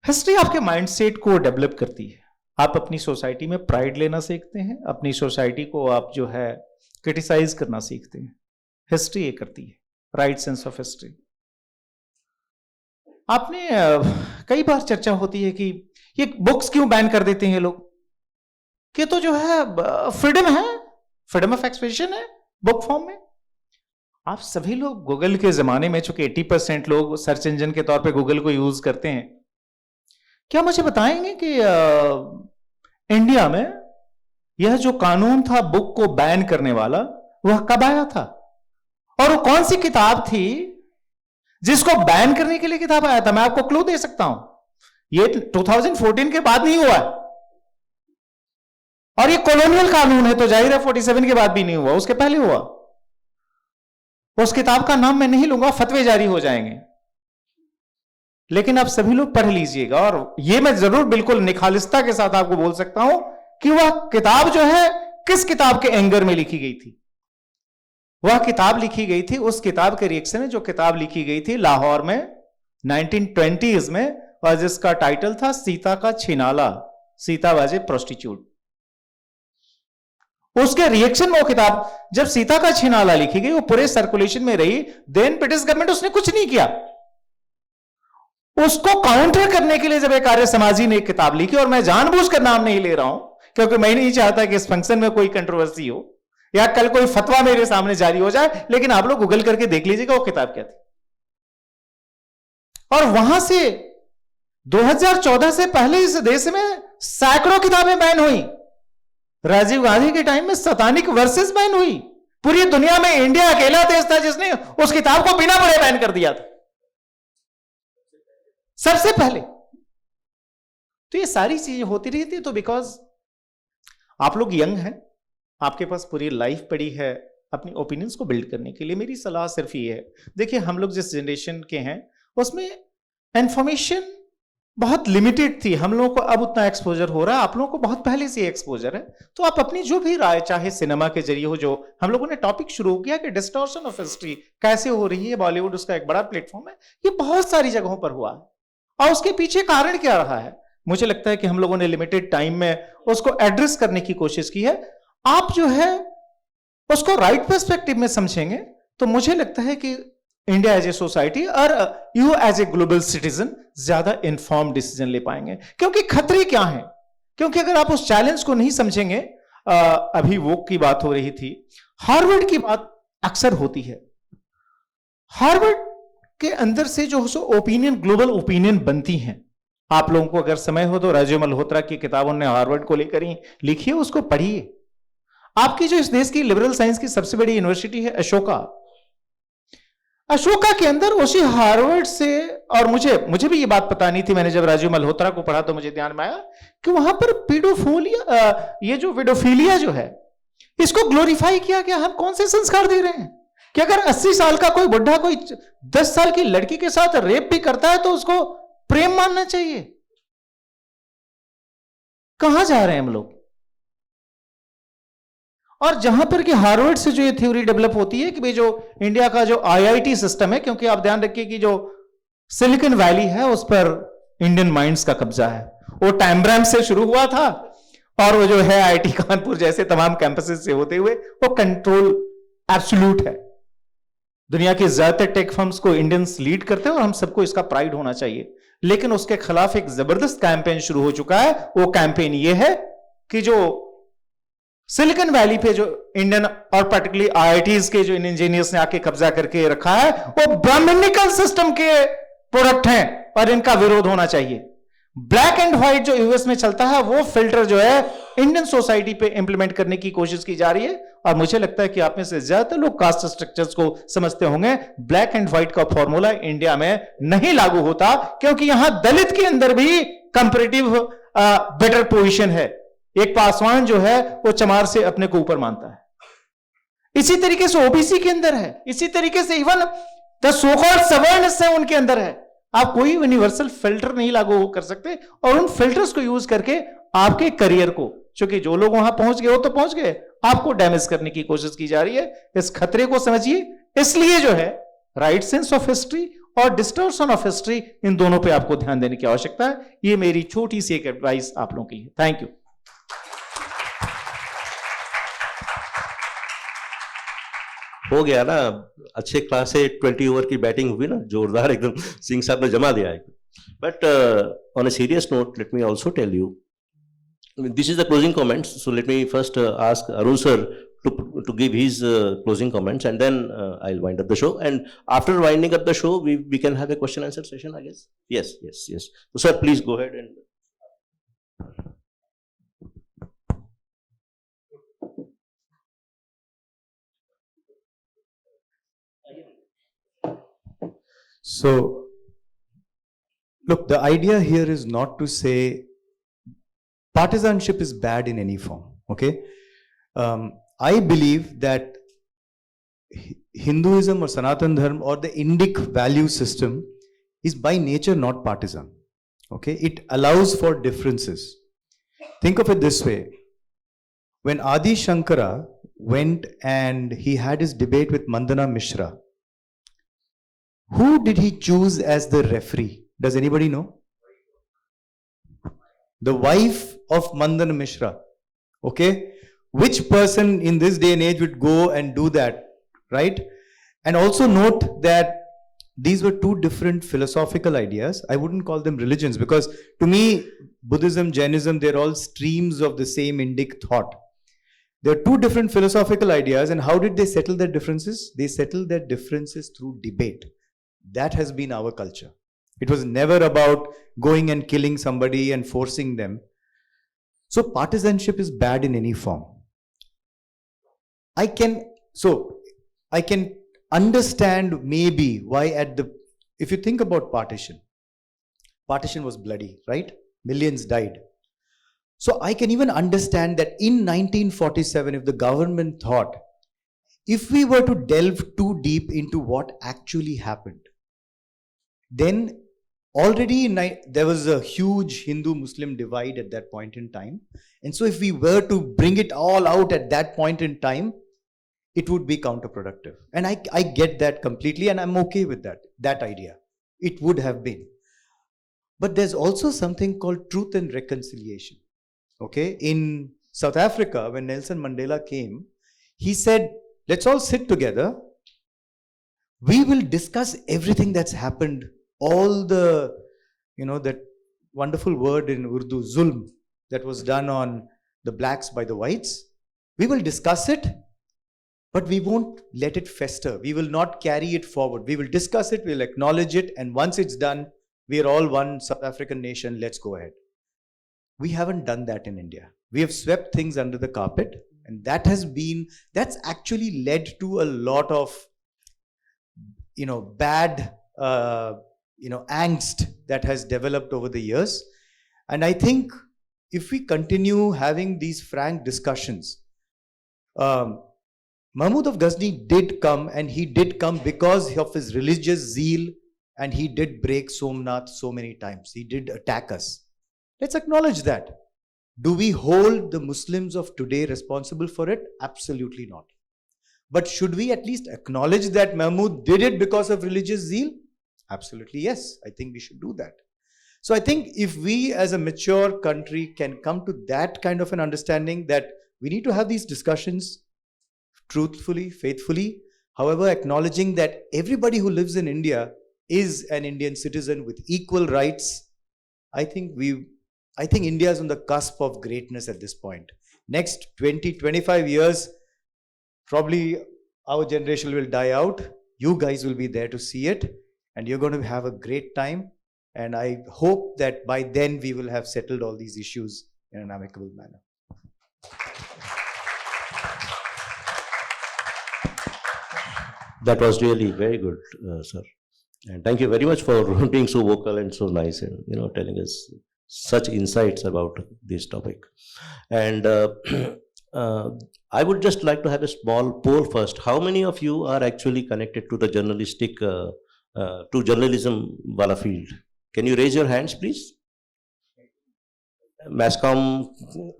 हिस्ट्री आपके माइंडसेट को डेवलप करती है। आप अपनी सोसाइटी में प्राइड लेना सीखते हैं, अपनी सोसाइटी को आप जो है क्रिटिसाइज करना सीखते हैं। हिस्ट्री ये करती है, राइट सेंस ऑफ हिस्ट्री। आपने कई बार चर्चा होती है कि ये बुक्स क्यों बैन कर देते हैं लोग, कि तो जो है फ्रीडम है, फ्रीडम ऑफ एक्सप्रेशन है बुक फॉर्म में। आप सभी लोग गूगल के जमाने में, चूंकि 80% लोग सर्च इंजन के तौर पे गूगल को यूज करते हैं, क्या मुझे बताएंगे कि इंडिया में यह जो कानून था बुक को बैन करने वाला, वह कब आया था? और वो कौन सी किताब थी जिसको बैन करने के लिए किताब आया था? मैं आपको क्लू दे सकता हूं, ये 2014 के बाद नहीं हुआ है, और ये कॉलोनियल कानून है, तो जाहिर है 47 के बाद भी नहीं हुआ, उसके पहले हुआ। उस किताब का नाम मैं नहीं लूंगा, फतवे जारी हो जाएंगे, लेकिन आप सभी लोग पढ़ लीजिएगा। और ये मैं जरूर बिल्कुल निखालिस्ता के साथ आपको बोल सकता हूं कि वह किताब जो है किस किताब के एंगर में लिखी गई थी। वह किताब लिखी गई थी, उस किताब के रिएक्शन में जो किताब लिखी गई थी लाहौर में 1920s में, और जिसका टाइटल था सीता का छिनाला, सीता वाज ए प्रोस्टिट्यूट। उसके रिएक्शन में वो किताब, जब सीता का छिनाला लिखी गई, वो पूरे सर्कुलेशन में रही, देन ब्रिटिश गवर्नमेंट उसने कुछ नहीं किया। उसको काउंटर करने के लिए जब एक आर्य समाजी ने एक किताब लिखी, और मैं जानबूझकर नाम नहीं ले रहा हूं क्योंकि मैं नहीं चाहता कि इस फंक्शन में कोई कंट्रोवर्सी हो या कल कोई फतवा मेरे सामने जारी हो जाए, लेकिन आप लोग गूगल करके देख लीजिएगा वो किताब क्या थी। और वहां से 2014 से पहले इस देश में सैकड़ों किताबें बैन हुई। राजीव गांधी के टाइम में सैतानिक वर्सेस बैन हुई। पूरी दुनिया में इंडिया अकेला देश था जिसने उस किताब को बिना पढ़े बैन कर दिया था, सबसे पहले। तो ये सारी चीजें होती रही थी। तो बिकॉज आप लोग यंग हैं, आपके पास पूरी लाइफ पड़ी है अपनी ओपिनियंस को बिल्ड करने के लिए, मेरी सलाह सिर्फ ये है, देखिए हम लोग जिस जनरेशन के हैं उसमें इंफॉर्मेशन बहुत लिमिटेड थी। हम लोगों को अब उतना एक्सपोजर हो रहा है, आप लोगों को बहुत पहले से एक्सपोजर है। तो आप अपनी जो भी राय, चाहे सिनेमा के जरिए हो, जो हम लोगों ने टॉपिक शुरू किया कि डिस्टॉर्शन ऑफ हिस्ट्री कैसे हो रही है, बॉलीवुड उसका एक बड़ा प्लेटफॉर्म है, ये बहुत सारी जगहों पर हुआ है। और उसके पीछे कारण क्या रहा है, मुझे लगता है कि हम लोगों ने लिमिटेड टाइम में उसको एड्रेस करने की कोशिश की है। आप जो है उसको राइट पर्सपेक्टिव में समझेंगे तो मुझे लगता है कि इंडिया एज ए सोसाइटी और you as a global citizen ज्यादा इन्फॉर्म डिसीजन ले पाएंगे। क्योंकि खतरे क्या हैं, क्योंकि अगर आप उस चैलेंज को नहीं समझेंगे, अभी वोक की बात हो रही थी, हार्वर्ड की बात अक्सर होती है। हार्वर्ड के अंदर से जो ओपिनियन, ग्लोबल ओपिनियन बनती हैं। आप लोगों को अगर समय हो तो राजीव मल्होत्रा की किताब उन्होंने हार्वर्ड को लेकर ही लिखी है, उसको पढ़िए। आपकी जो इस देश की लिबरल साइंस की सबसे बड़ी यूनिवर्सिटी है अशोका, अशोका के अंदर उसी हार्वर्ड से, और मुझे भी ये बात पता नहीं थी, मैंने जब राजीव मल्होत्रा को पढ़ा तो मुझे ध्यान में आया कि वहां पर पीडोफोलिया, ये जो विडोफिलिया जो है, इसको ग्लोरीफाई किया गया। हम कौन से संस्कार दे रहे हैं कि अगर 80 साल का कोई बुढ़ा कोई 10 साल की लड़की के साथ रेप भी करता है तो उसको प्रेम मानना चाहिए? कहां जा रहे हैं हम लोग? और जहां पर कि हार्वर्ड से जो ये थ्योरी डेवलप होती है कि भाई जो इंडिया का जो आईआईटी सिस्टम है, क्योंकि आप ध्यान रखिए कि जो सिलिकॉन वैली है उस पर इंडियन माइंड्स का कब्जा है। वो टाइमब्रैम से शुरू हुआ था और वो जो है आईआईटी कानपुर जैसे तमाम कैंपसेस से होते हुए वो कंट्रोल एब्सोल्यूट है। दुनिया की ज्यादातर टेक फर्म्स को इंडियंस लीड करते हैं और हम सबको इसका प्राइड होना चाहिए। लेकिन उसके खिलाफ एक जबरदस्त कैंपेन शुरू हो चुका है। वो कैंपेन ये है कि जो सिलिकॉन वैली पे जो इंडियन और पर्टिकुलरली आईआईटीज के जो इंजीनियर्स ने आके कब्जा करके रखा है वो ब्राह्मणिकल सिस्टम के प्रोडक्ट हैं और इनका विरोध होना चाहिए। ब्लैक एंड व्हाइट जो यूएस में चलता है वो फिल्टर जो है इंडियन सोसाइटी पे इंप्लीमेंट करने की कोशिश की जा रही है। और मुझे लगता है कि आप में से ज्यादातर लोग कास्ट स्ट्रक्चर्स को समझते होंगे। ब्लैक एंड व्हाइट का फॉर्मूला इंडिया में नहीं लागू होता, क्योंकि यहां दलित के अंदर भी कंपैरेटिव बेटर पोजीशन है। एक पासवान जो है वो चमार से अपने को ऊपर मानता है। इसी तरीके से ओबीसी के अंदर है, इसी तरीके से इवन द सो कॉल्ड सवर्णस है उनके अंदर है। आप कोई यूनिवर्सल फिल्टर नहीं लागू कर सकते और उन फिल्टर्स को यूज करके आपके करियर को, क्योंकि जो लोग वहां पहुंच गए वो तो पहुंच गए, आपको डैमेज करने की कोशिश की जा रही है। इस खतरे को समझिए। इसलिए जो है राइट सेंस ऑफ हिस्ट्री और डिस्टॉर्शन ऑफ हिस्ट्री, इन दोनों पे आपको ध्यान देने की आवश्यकता है। ये मेरी छोटी सी एक एडवाइस आप लोगों के लिए। Thank you. हो गया ना, अच्छे क्लास से 20 ओवर की बैटिंग हुई ना, जोरदार एकदम सिंह साहब ने जमा दिया है। But on a serious note, let me also tell you, this is the closing comments. So let me first ask Arun sir to give his closing comments, and then I'll wind up the show. And after winding up the show, we can have a question answer session, I guess. Yes. So sir, please go ahead and. So, look, the idea here is not to say partisanship is bad in any form. Okay, I believe that Hinduism or Sanatan Dharma or the Indic value system is by nature not partisan. Okay, it allows for differences. Think of it this way: when Adi Shankara went and he had his debate with Mandana Mishra, who did he choose as the referee? Does anybody know? The wife of Mandana Mishra. Okay, which person in this day and age would go and do that, right? And also note that these were two different philosophical ideas. I wouldn't call them religions, because to me, Buddhism, Jainism, they're all streams of the same Indic thought. They're two different philosophical ideas. And how did they settle their differences? They settled their differences through debate. That has been our culture. It was never about going and killing somebody and forcing them. So partisanship is bad in any form. I can understand maybe why if you think about partition was bloody, right? Millions died. So I can even understand that in 1947, if the government thought, if we were to delve too deep into what actually happened, then already there was a huge Hindu-Muslim divide at that point in time. And so if we were to bring it all out at that point in time, it would be counterproductive. And I get that completely, and I'm okay with that idea. It would have been. But there's also something called truth and reconciliation. Okay? In South Africa, when Nelson Mandela came, he said, let's all sit together. We will discuss everything that's happened. All the, that wonderful word in Urdu, zulm, that was done on the blacks by the whites. We will discuss it, but we won't let it fester. We will not carry it forward. We will discuss it, we'll acknowledge it, and once it's done, we are all one South African nation, let's go ahead. We haven't done that in India. We have swept things under the carpet, and that's actually led to a lot of, bad, angst that has developed over the years. And I think if we continue having these frank discussions, Mahmud of Ghazni did come, and he did come because of his religious zeal, and he did break Somnath so many times. He did attack us. Let's acknowledge that. Do we hold the Muslims of today responsible for it? Absolutely not. But should we at least acknowledge that Mahmud did it because of religious zeal? Absolutely yes. I think we should do that. So I think if we as a mature country can come to that kind of an understanding that we need to have these discussions truthfully, faithfully, however, acknowledging that everybody who lives in India is an Indian citizen with equal rights, I think India is on the cusp of greatness at this point. Next 20-25 years, probably our generation will die out. You guys will be there to see it, and you're going to have a great time. And I hope that by then we will have settled all these issues in an amicable manner. That was really very good, sir. And thank you very much for being so vocal and so nice and, telling us such insights about this topic. And I would just like to have a small poll first. How many of you are actually connected to the journalistic, to journalism wala field? Can you raise your hands, please? मैसकॉम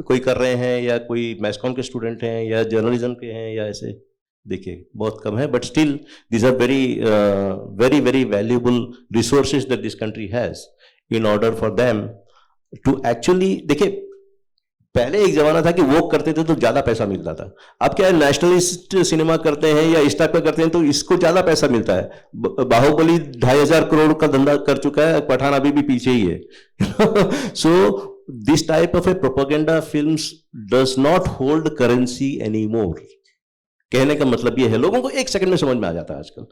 कोई कर रहे हैं या कोई मैसकॉम के student हैं या journalism के हैं या ऐसे? देखिए बहुत कम है, but still these are very valuable resources that this country has in order for them to actually, देखिए पहले एक जमाना था कि वो करते थे तो ज्यादा पैसा मिलता था. अब क्या है, नेशनलिस्ट सिनेमा करते हैं या इस टाइप का करते हैं तो इसको ज्यादा पैसा मिलता है. बाहुबली 2,500 करोड़ का धंधा कर चुका है, पठान अभी भी पीछे ही है. So this type of a propaganda films does not hold currency anymore. कहने का मतलब ये है, लोगों को एक सेकंड में समझ में आ जाता है आजकल.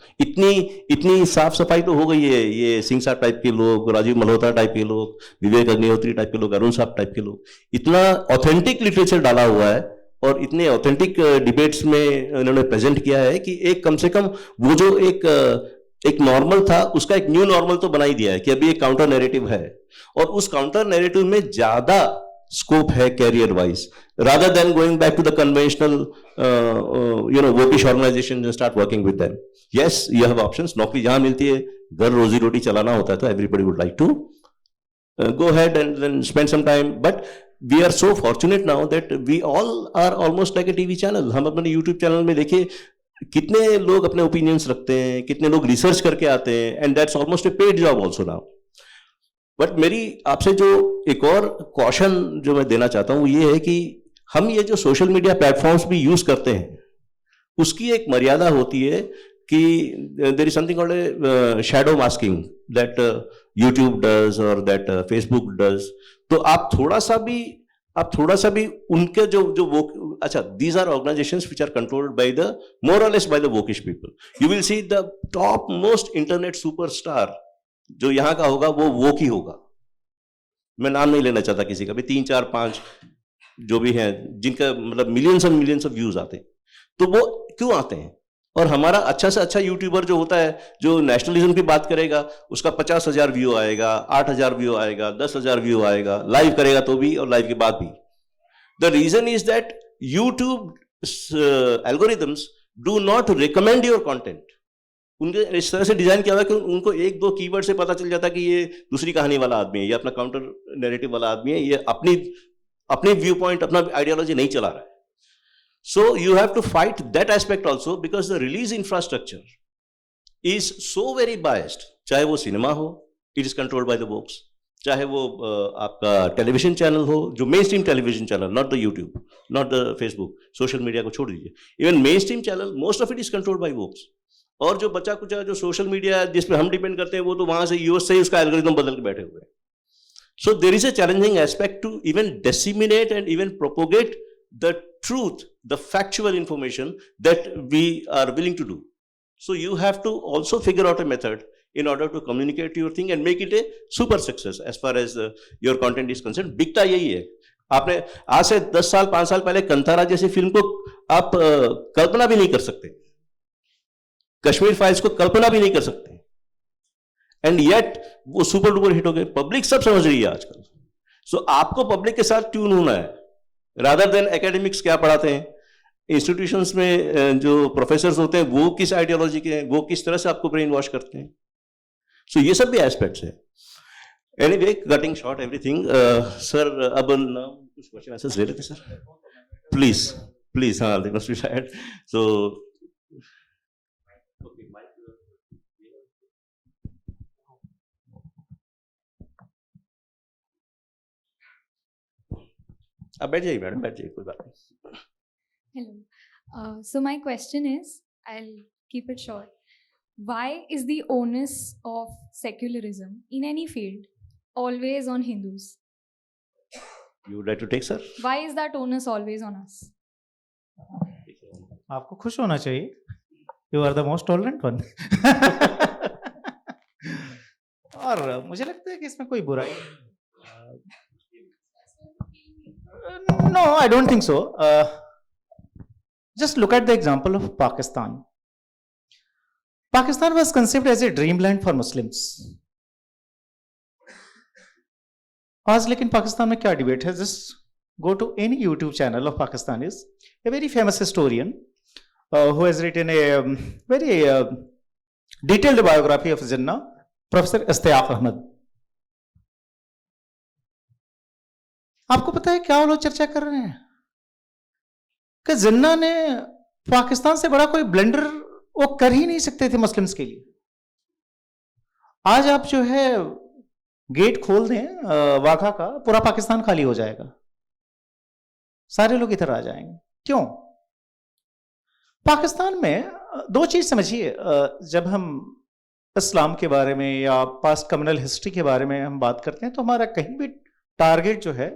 इतनी साफ सफाई तो हो गई है. ये सिंह साहब टाइप के लोग, राजीव मल्होत्रा टाइप के लोग, विवेक अग्निहोत्री टाइप के लोग, अरुण साहब टाइप के लोग, इतना ऑथेंटिक लिटरेचर डाला हुआ है और इतने ऑथेंटिक डिबेट्स में उन्होंने प्रेजेंट किया है कि एक कम से कम वो जो एक नॉर्मल था उसका एक न्यू नॉर्मल तो बना ही दिया है कि अभी एक काउंटर नैरेटिव है, और उस काउंटर नैरेटिव में ज्यादा स्कोप है career wise, rather than going back to the conventional wokish organizations and start working with them. Yes, you have options. नौकरी जहां मिलती है, घर रोजी रोटी चलाना होता है तो everybody would like to go ahead and then spend some time. But we are so fortunate now that we all are almost like a TV channel. हम अपने YouTube चैनल में देखिए कितने लोग अपने ओपिनियंस रखते हैं, कितने लोग रिसर्च करके आते हैं, and that's almost a paid job also now. But मेरी आपसे जो एक और कॉशन जो मैं देना चाहता हूं वो ये है कि हम ये जो सोशल मीडिया प्लेटफॉर्म्स भी यूज करते हैं उसकी एक मर्यादा होती है कि there is something called shadow masking that YouTube does और दैट फेसबुक डज. तो आप थोड़ा सा भी उनके जो वो अच्छा, these are organisations which are controlled by the more or less by the wokish people. You will see the top most internet superstar जो यहां का होगा वो वोक ही होगा. मैं नाम नहीं लेना चाहता किसी का भी, 3, 4, 5 जो भी हैं जिनका मतलब millions and millions of views आते हैं. तो वो क्यों आते हैं? और हमारा अच्छा से अच्छा यूट्यूबर जो होता है जो नेशनलिज्म की बात करेगा उसका 50,000 व्यू आएगा, 8,000 व्यू आएगा, 10,000 व्यू आएगा, लाइव करेगा तो भी और लाइव के बाद भी. The reason is that YouTube algorithms do not recommend your content. उनके इस तरह से डिजाइन किया हुआ है कि उनको 1-2 कीवर्ड से पता चल जाता है कि ये दूसरी कहानी वाला आदमी है, ये अपना काउंटर नैरेटिव वाला आदमी है, ये अपनी व्यू पॉइंट, अपना आइडियोलॉजी नहीं चला रहा है. So you have to fight that aspect also because the release infrastructure is so very biased. चाहे वो सिनेमा हो, it is controlled by the wokes, चाहे वो आपका टेलीविजन चैनल हो, जो mainstream television channel, not the YouTube, not the Facebook, social media को छोड़ दीजिए, even mainstream channel most of it is controlled by wokes. और जो बचा कुचा जो सोशल मीडिया जिस पे हम डिपेंड करते हैं वो तो वहां से यूएस से ही उसका एल्गोरिथम बदल के बैठे हुए हैं. So there is a challenging aspect to even disseminate and even propagate the truth, the factual information that we are willing to do. So you have to also figure out a method in order to communicate your thing and make it a super success as far as your content is concerned. बिकता यही है. आपने आज से 10 साल 5 साल पहले कंथारा जैसी फिल्म को आप कल्पना भी नहीं कर सकते, कश्मीर फाइल्स को कल्पना भी नहीं कर सकते, एंड येट वो सुपर डुपर हिट हो गए. पब्लिक सब समझ रही है आजकल. सो आपको पब्लिक के साथ ट्यून होना है रादर देन एकेडमिक्स क्या पढ़ाते हैं. इंस्टीट्यूशंस में जो प्रोफेसर्स होते हैं वो किस आइडियोलॉजी के हैं, वो किस तरह से आपको ब्रेन वॉश करते हैं. सो ये सब भी एस्पेक्ट्स है. Anyway, cutting short everything, sir अब कुछ क्वेश्चन आंसर्स ले लेते हैं सर, प्लीज प्लीज. हाँ, दे मस्ट बी शायद. सो आप बैठ जाइए मैडम, बैठ जाइए, कोई बात नहीं. Hello. So my question is, I'll keep it short. Why is the onus of secularism in any field always on Hindus? You would like to take, sir? Why is that onus always on us? आपको खुश होना चाहिए. You are the most tolerant one. और मुझे लगता है कि इसमें कोई बुराई. No, I don't think so. Just look at the example of Pakistan. Pakistan was conceived as a dreamland for Muslims. आज लेकिन पाकिस्तान में क्या डिबेट है? Just go to any YouTube channel of Pakistanis. A very famous historian who has written a very detailed biography of Jinnah, Professor Ishtiaq Ahmed. आपको पता है क्या वो लोग चर्चा कर रहे हैं कि जिन्ना ने पाकिस्तान से बड़ा कोई ब्लेंडर वो कर ही नहीं सकते थे मुस्लिम्स के लिए. आज आप जो है गेट खोल दें वाघा का, पूरा पाकिस्तान खाली हो जाएगा, सारे लोग इधर आ जाएंगे. क्यों? पाकिस्तान में दो चीज समझिए. जब हम इस्लाम के बारे में या पास्ट कम्युनल हिस्ट्री के बारे में हम बात करते हैं तो हमारा कहीं भी टारगेट जो है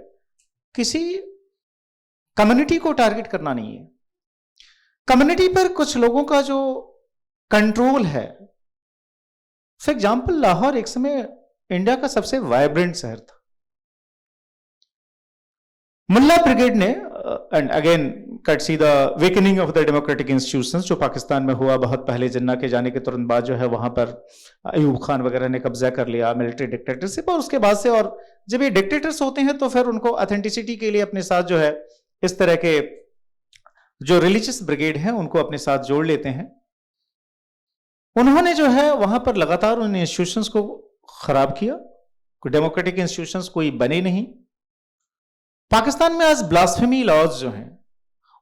किसी कम्युनिटी को टारगेट करना नहीं है. कम्युनिटी पर कुछ लोगों का जो कंट्रोल है. फॉर एग्जाम्पल, लाहौर एक समय इंडिया का सबसे वाइब्रेंट शहर था. मुल्ला ब्रिगेड ने, and again cut see the wakening of the democratic institutions जो पाकिस्तान में हुआ बहुत पहले. जिन्ना के जाने के तुरंत बाद जो है वहां पर अयूब खान वगैरह ने कब्जा कर लिया, मिलिट्री डिक्टेटरशिप. और उसके बाद से, और जब ये डिक्टेटर्स होते हैं तो फिर उनको ऑथेंटिसिटी के लिए अपने साथ जो है इस तरह के जो रिलीजियस ब्रिगेड हैं उनको अपने साथ जोड़ लेते हैं. उन्होंने जो है वहां पर लगातार उन इंस्टीट्यूशंस को खराब किया. डेमोक्रेटिक इंस्टीट्यूशंस कोई बने नहीं. पाकिस्तान में आज ब्लास्फेमी लॉज जो हैं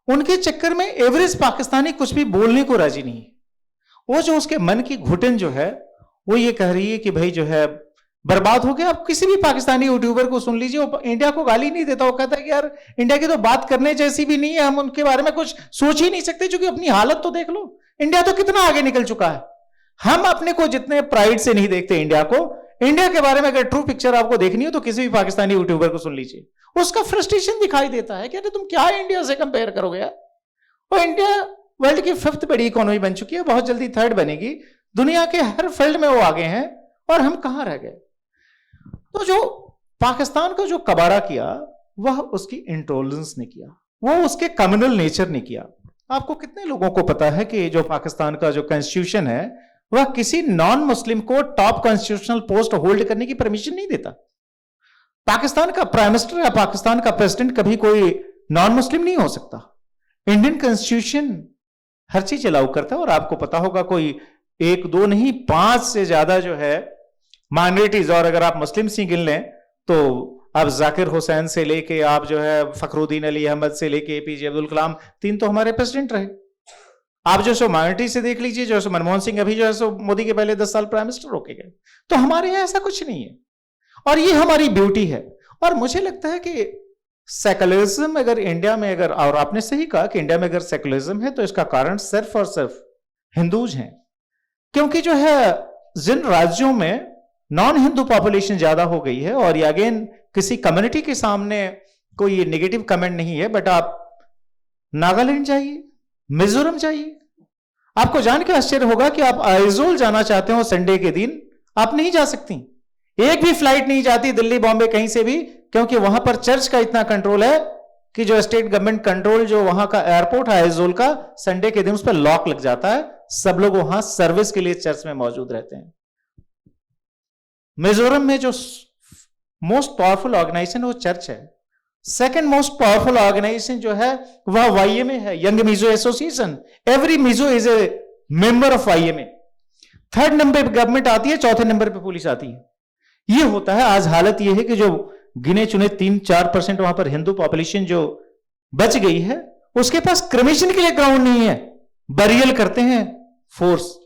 उनके चक्कर में एवरेज पाकिस्तानी कुछ भी बोलने को राजी नहीं है. वो जो उसके मन की घुटन जो है वो ये कह रही है कि भाई जो है बर्बाद हो गया. आप किसी भी पाकिस्तानी यूट्यूबर को सुन लीजिए, वो इंडिया को गाली नहीं देता. वो कहता है कि यार इंडिया की तो बात करने जैसी भी नहीं है, हम उनके बारे में कुछ सोच ही नहीं सकते, क्योंकि अपनी हालत तो देख लो. इंडिया तो कितना आगे निकल चुका है. हम अपने को जितने प्राइड से नहीं देखते इंडिया को, इंडिया के बारे में अगर ट्रू पिक्चर आपको देखनी हो तो किसी भी पाकिस्तानी यूट्यूबर को सुन लीजिए. उसका फ्रस्ट्रेशन दिखाई देता है कि अरे तुम क्या इंडिया से कंपेयर करोगे यार. और इंडिया वर्ल्ड की 5th बड़ी इकोनॉमी बन चुकी है, बहुत जल्दी 3rd बनेगी. दुनिया के हर फील्ड में वो आगे हैं और हम कहां रह गए. तो जो पाकिस्तान का जो कबाड़ा किया वह उसकी इंटॉलरेंस ने किया, वो उसके कम्युनल नेचर ने किया. आपको कितने लोगों को पता है कि जो पाकिस्तान का जो कॉन्स्टिट्यूशन है वह किसी नॉन मुस्लिम को टॉप कॉन्स्टिट्यूशनल पोस्ट होल्ड करने की परमिशन नहीं देता. पाकिस्तान का प्राइम मिनिस्टर या पाकिस्तान का प्रेसिडेंट कभी कोई नॉन मुस्लिम नहीं हो सकता. इंडियन कॉन्स्टिट्यूशन हर चीज अलाउ करता है. और आपको पता होगा कोई 1, 2 नहीं 5 से ज्यादा जो है माइनॉरिटीज, और अगर आप मुस्लिम ही गिन लें तो आप जाकिर हुसैन से लेके आप जो है फखरुद्दीन अली अहमद से लेके एपीजे अब्दुल कलाम, 3 तो हमारे प्रेसिडेंट रहे. आप जो सो माइनॉरिटी से देख लीजिए, जो सो मनमोहन सिंह अभी जो है सो मोदी के पहले 10 साल प्राइम मिनिस्टर होके गए. तो हमारे यहां ऐसा कुछ नहीं है और ये हमारी ब्यूटी है. और मुझे लगता है कि सेकुलरिज्म अगर इंडिया में अगर, और आपने सही कहा कि इंडिया में अगर सेकुलरिज्म है तो इसका कारण सिर्फ और सिर्फ हिंदूज हैं. क्योंकि जो है जिन राज्यों में नॉन हिंदू पॉपुलेशन ज्यादा हो गई है, और ये अगेन किसी कम्युनिटी के सामने कोई नेगेटिव कमेंट नहीं है, बट आप नागालैंड जाइए, मिजोरम जाइए, आपको जान के आश्चर्य होगा कि आप आइजोल जाना चाहते हो संडे के दिन, आप नहीं जा सकती. एक भी फ्लाइट नहीं जाती दिल्ली बॉम्बे कहीं से भी, क्योंकि वहां पर चर्च का इतना कंट्रोल है कि जो स्टेट गवर्नमेंट कंट्रोल जो वहां का एयरपोर्ट है आइजोल का, संडे के दिन उस पर लॉक लग जाता है. सब लोग वहां सर्विस के लिए चर्च में मौजूद रहते हैं. मिजोरम में जो मोस्ट पावरफुल ऑर्गेनाइजेशन वो चर्च है. सेकेंड मोस्ट पावरफुल ऑर्गेनाइजेशन जो है वह वाईएमए है, young Mizo association. Every Mizo is a member of YMA. 3rd number पे गवर्नमेंट आती है, 4थे नंबर पे पुलिस आती है. ये होता है. आज हालत ये है कि जो गिने चुने 3-4% वहां पर हिंदू पॉपुलेशन जो बच गई है, उसके पास क्रिमेशन के लिए ग्राउंड नहीं है, बरियल करते हैं फोर्स,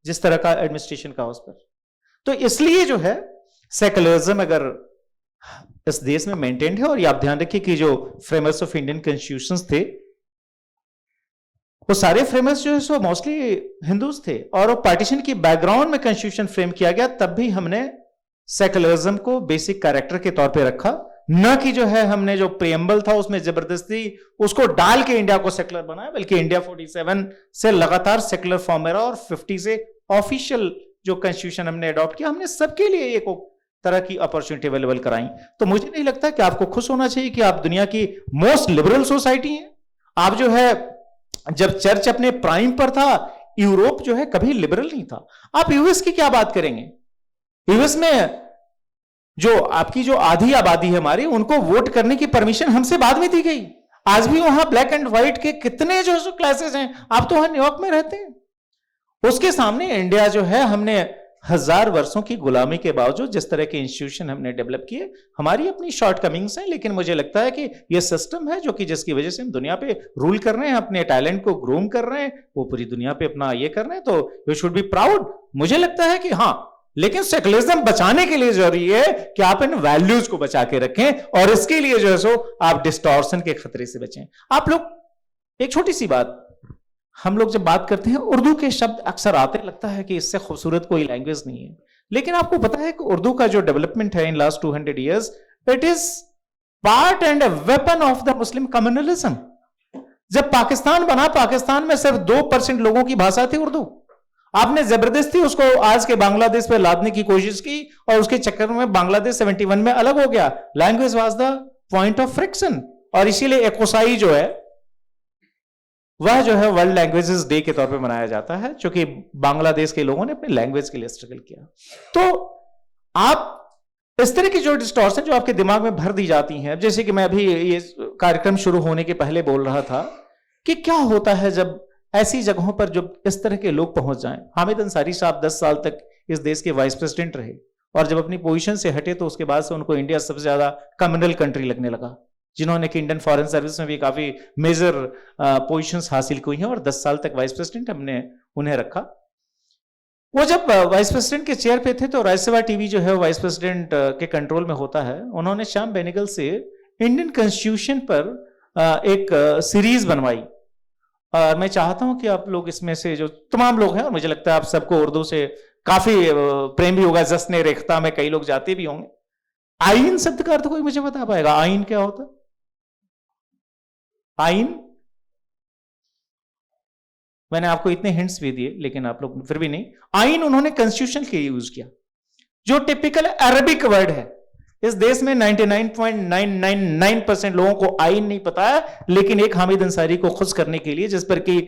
जिस तरह का एडमिनिस्ट्रेशन का उस पर। तो इसलिए जो है सेकुलरिज्म अगर इस देश में मेंटेन्ड है, और ये आप ध्यान रखिए कि जो फ्रेमर्स ऑफ इंडियन कॉन्स्टिट्यूशंस थे वो सारे फ्रेमर्स जो है सो मोस्टली हिंदूज थे, और वो पार्टीशन की बैकग्राउंड में कॉन्स्टिट्यूशन फ्रेम किया गया, तब भी हमने सेकुलरिज्म को बेसिक कैरेक्टर के तौर पे रखा, न कि जो है हमने जो प्रियम्बल था उसमें जबरदस्ती उसको डाल के इंडिया को सेकुलर बनाया, बल्कि इंडिया 47 से लगातार सेकुलर फॉर्म में रहा, और 50 से ऑफिशियल जो कॉन्स्टिट्यूशन हमने अडॉप्ट किया, हमने सबके लिए एक तरह की अपॉर्चुनिटी अवेलेबल कराई। तो मुझे नहीं लगता कि आपको खुश होना चाहिए कि आप दुनिया की मोस्ट लिबरल सोसाइटी हैं। आप जो है, जब चर्च अपने प्राइम पर था, यूरोप जो है कभी लिबरल नहीं था। आप यूएस की क्या बात करेंगे? यूएस में जो आपकी जो आधी आबादी है हमारी, उनको वोट करने की परमिशन हमसे बाद में दी गई। आज भी वहां ब्लैक एंड व्हाइट के कितने जो क्लासेस हैं। आप तो वहां न्यूयॉर्क में रहते हैं, उसके सामने इंडिया जो है, हमने 1000 वर्षों की गुलामी के बावजूद जिस तरह के इंस्टीट्यूशन हमने डेवलप किए, हमारी अपनी शॉर्टकमिंग्स हैं, लेकिन मुझे लगता है कि यह सिस्टम है जो कि जिसकी वजह से हम दुनिया पे रूल कर रहे हैं, अपने टैलेंट को ग्रूम कर रहे हैं, वो पूरी दुनिया पे अपना ये कर रहे हैं, तो यू शुड बी प्राउड। मुझे लगता है कि हाँ, लेकिन सेकुलरिज्म बचाने के लिए जरूरी है कि आप इन वैल्यूज को बचा के रखें, और इसके लिए जो है सो आप डिस्टॉर्शन के खतरे से बचें। आप लोग, एक छोटी सी बात, हम लोग जब बात करते हैं उर्दू के शब्द अक्सर आते, लगता है कि इससे खूबसूरत कोई लैंग्वेज नहीं है, लेकिन आपको पता है कि उर्दू का जो डेवलपमेंट है in last 200 years, it is part and a weapon of the Muslim communalism. जब पाकिस्तान बना, पाकिस्तान में सिर्फ 2% लोगों की भाषा थी उर्दू। आपने जबरदस्ती उसको आज के बांग्लादेश पे लादने की कोशिश की, और उसके चक्कर में बांग्लादेश 71 में अलग हो गया। Language was the point of friction, और इसीलिए एकोसाई जो है वह जो है वर्ल्ड लैंग्वेजेस डे के तौर पे मनाया जाता है, क्योंकि बांग्लादेश के लोगों ने अपनी लैंग्वेज के लिए स्ट्रगल किया। तो आप इस तरह की जो डिस्टॉर्शन जो आपके दिमाग में भर दी जाती हैं, जैसे कि मैं अभी ये कार्यक्रम शुरू होने के पहले बोल रहा था कि क्या होता है जब ऐसी जगहों पर जो इस तरह के लोग पहुंच जाएं। हामिद अंसारी साहब 10 साल तक इस देश के वाइस प्रेसिडेंट रहे, और जब अपनी पोजीशन से हटे तो उसके बाद से उनको इंडिया सबसे ज्यादा कम्युनल कंट्री लगने लगा, जिन्होंने कि इंडियन फॉरेन सर्विस में भी काफी मेजर पोजीशंस हासिल की हैं, और 10 साल तक वाइस प्रेसिडेंट हमने उन्हें रखा। वो जब वाइस प्रेसिडेंट के चेयर पे थे, तो राज्यसभा टीवी जो है वाइस प्रेसिडेंट के कंट्रोल में होता है। उन्होंने श्याम बेनेगल से इंडियन कॉन्स्टिट्यूशन पर एक सीरीज बनवाई, और मैं चाहता हूं कि आप लोग इसमें से जो तमाम लोग हैं, और मुझे लगता है आप सबको उर्दू से काफी प्रेम भी होगा, जश्न रेख्ता में कई लोग जाते भी होंगे। आइन शब्द का अर्थ कोई मुझे बता पाएगा? आइन क्या होता है? आइन, मैंने आपको इतने हिंट्स भी दिए, लेकिन आप लोग फिर भी नहीं। आइन उन्होंने कॉन्स्टिट्यूशन के लिए यूज किया, जो टिपिकल अरबिक वर्ड है। इस देश में 99.999% लोगों को आइन नहीं पता है, लेकिन एक हामिद अंसारी को खुश करने के लिए, जिस पर कि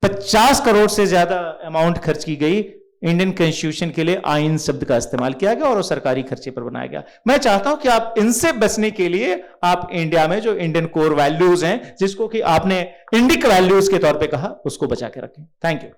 50 करोड़ से ज्यादा अमाउंट खर्च की गई, इंडियन कॉन्स्टिट्यूशन के लिए आइन शब्द का इस्तेमाल किया गया, और वो सरकारी खर्चे पर बनाया गया। मैं चाहता हूं कि आप इनसे बचने के लिए आप इंडिया में जो इंडियन कोर वैल्यूज हैं, जिसको कि आपने इंडिक वैल्यूज के तौर पे कहा, उसको बचा के रखें। Thank you.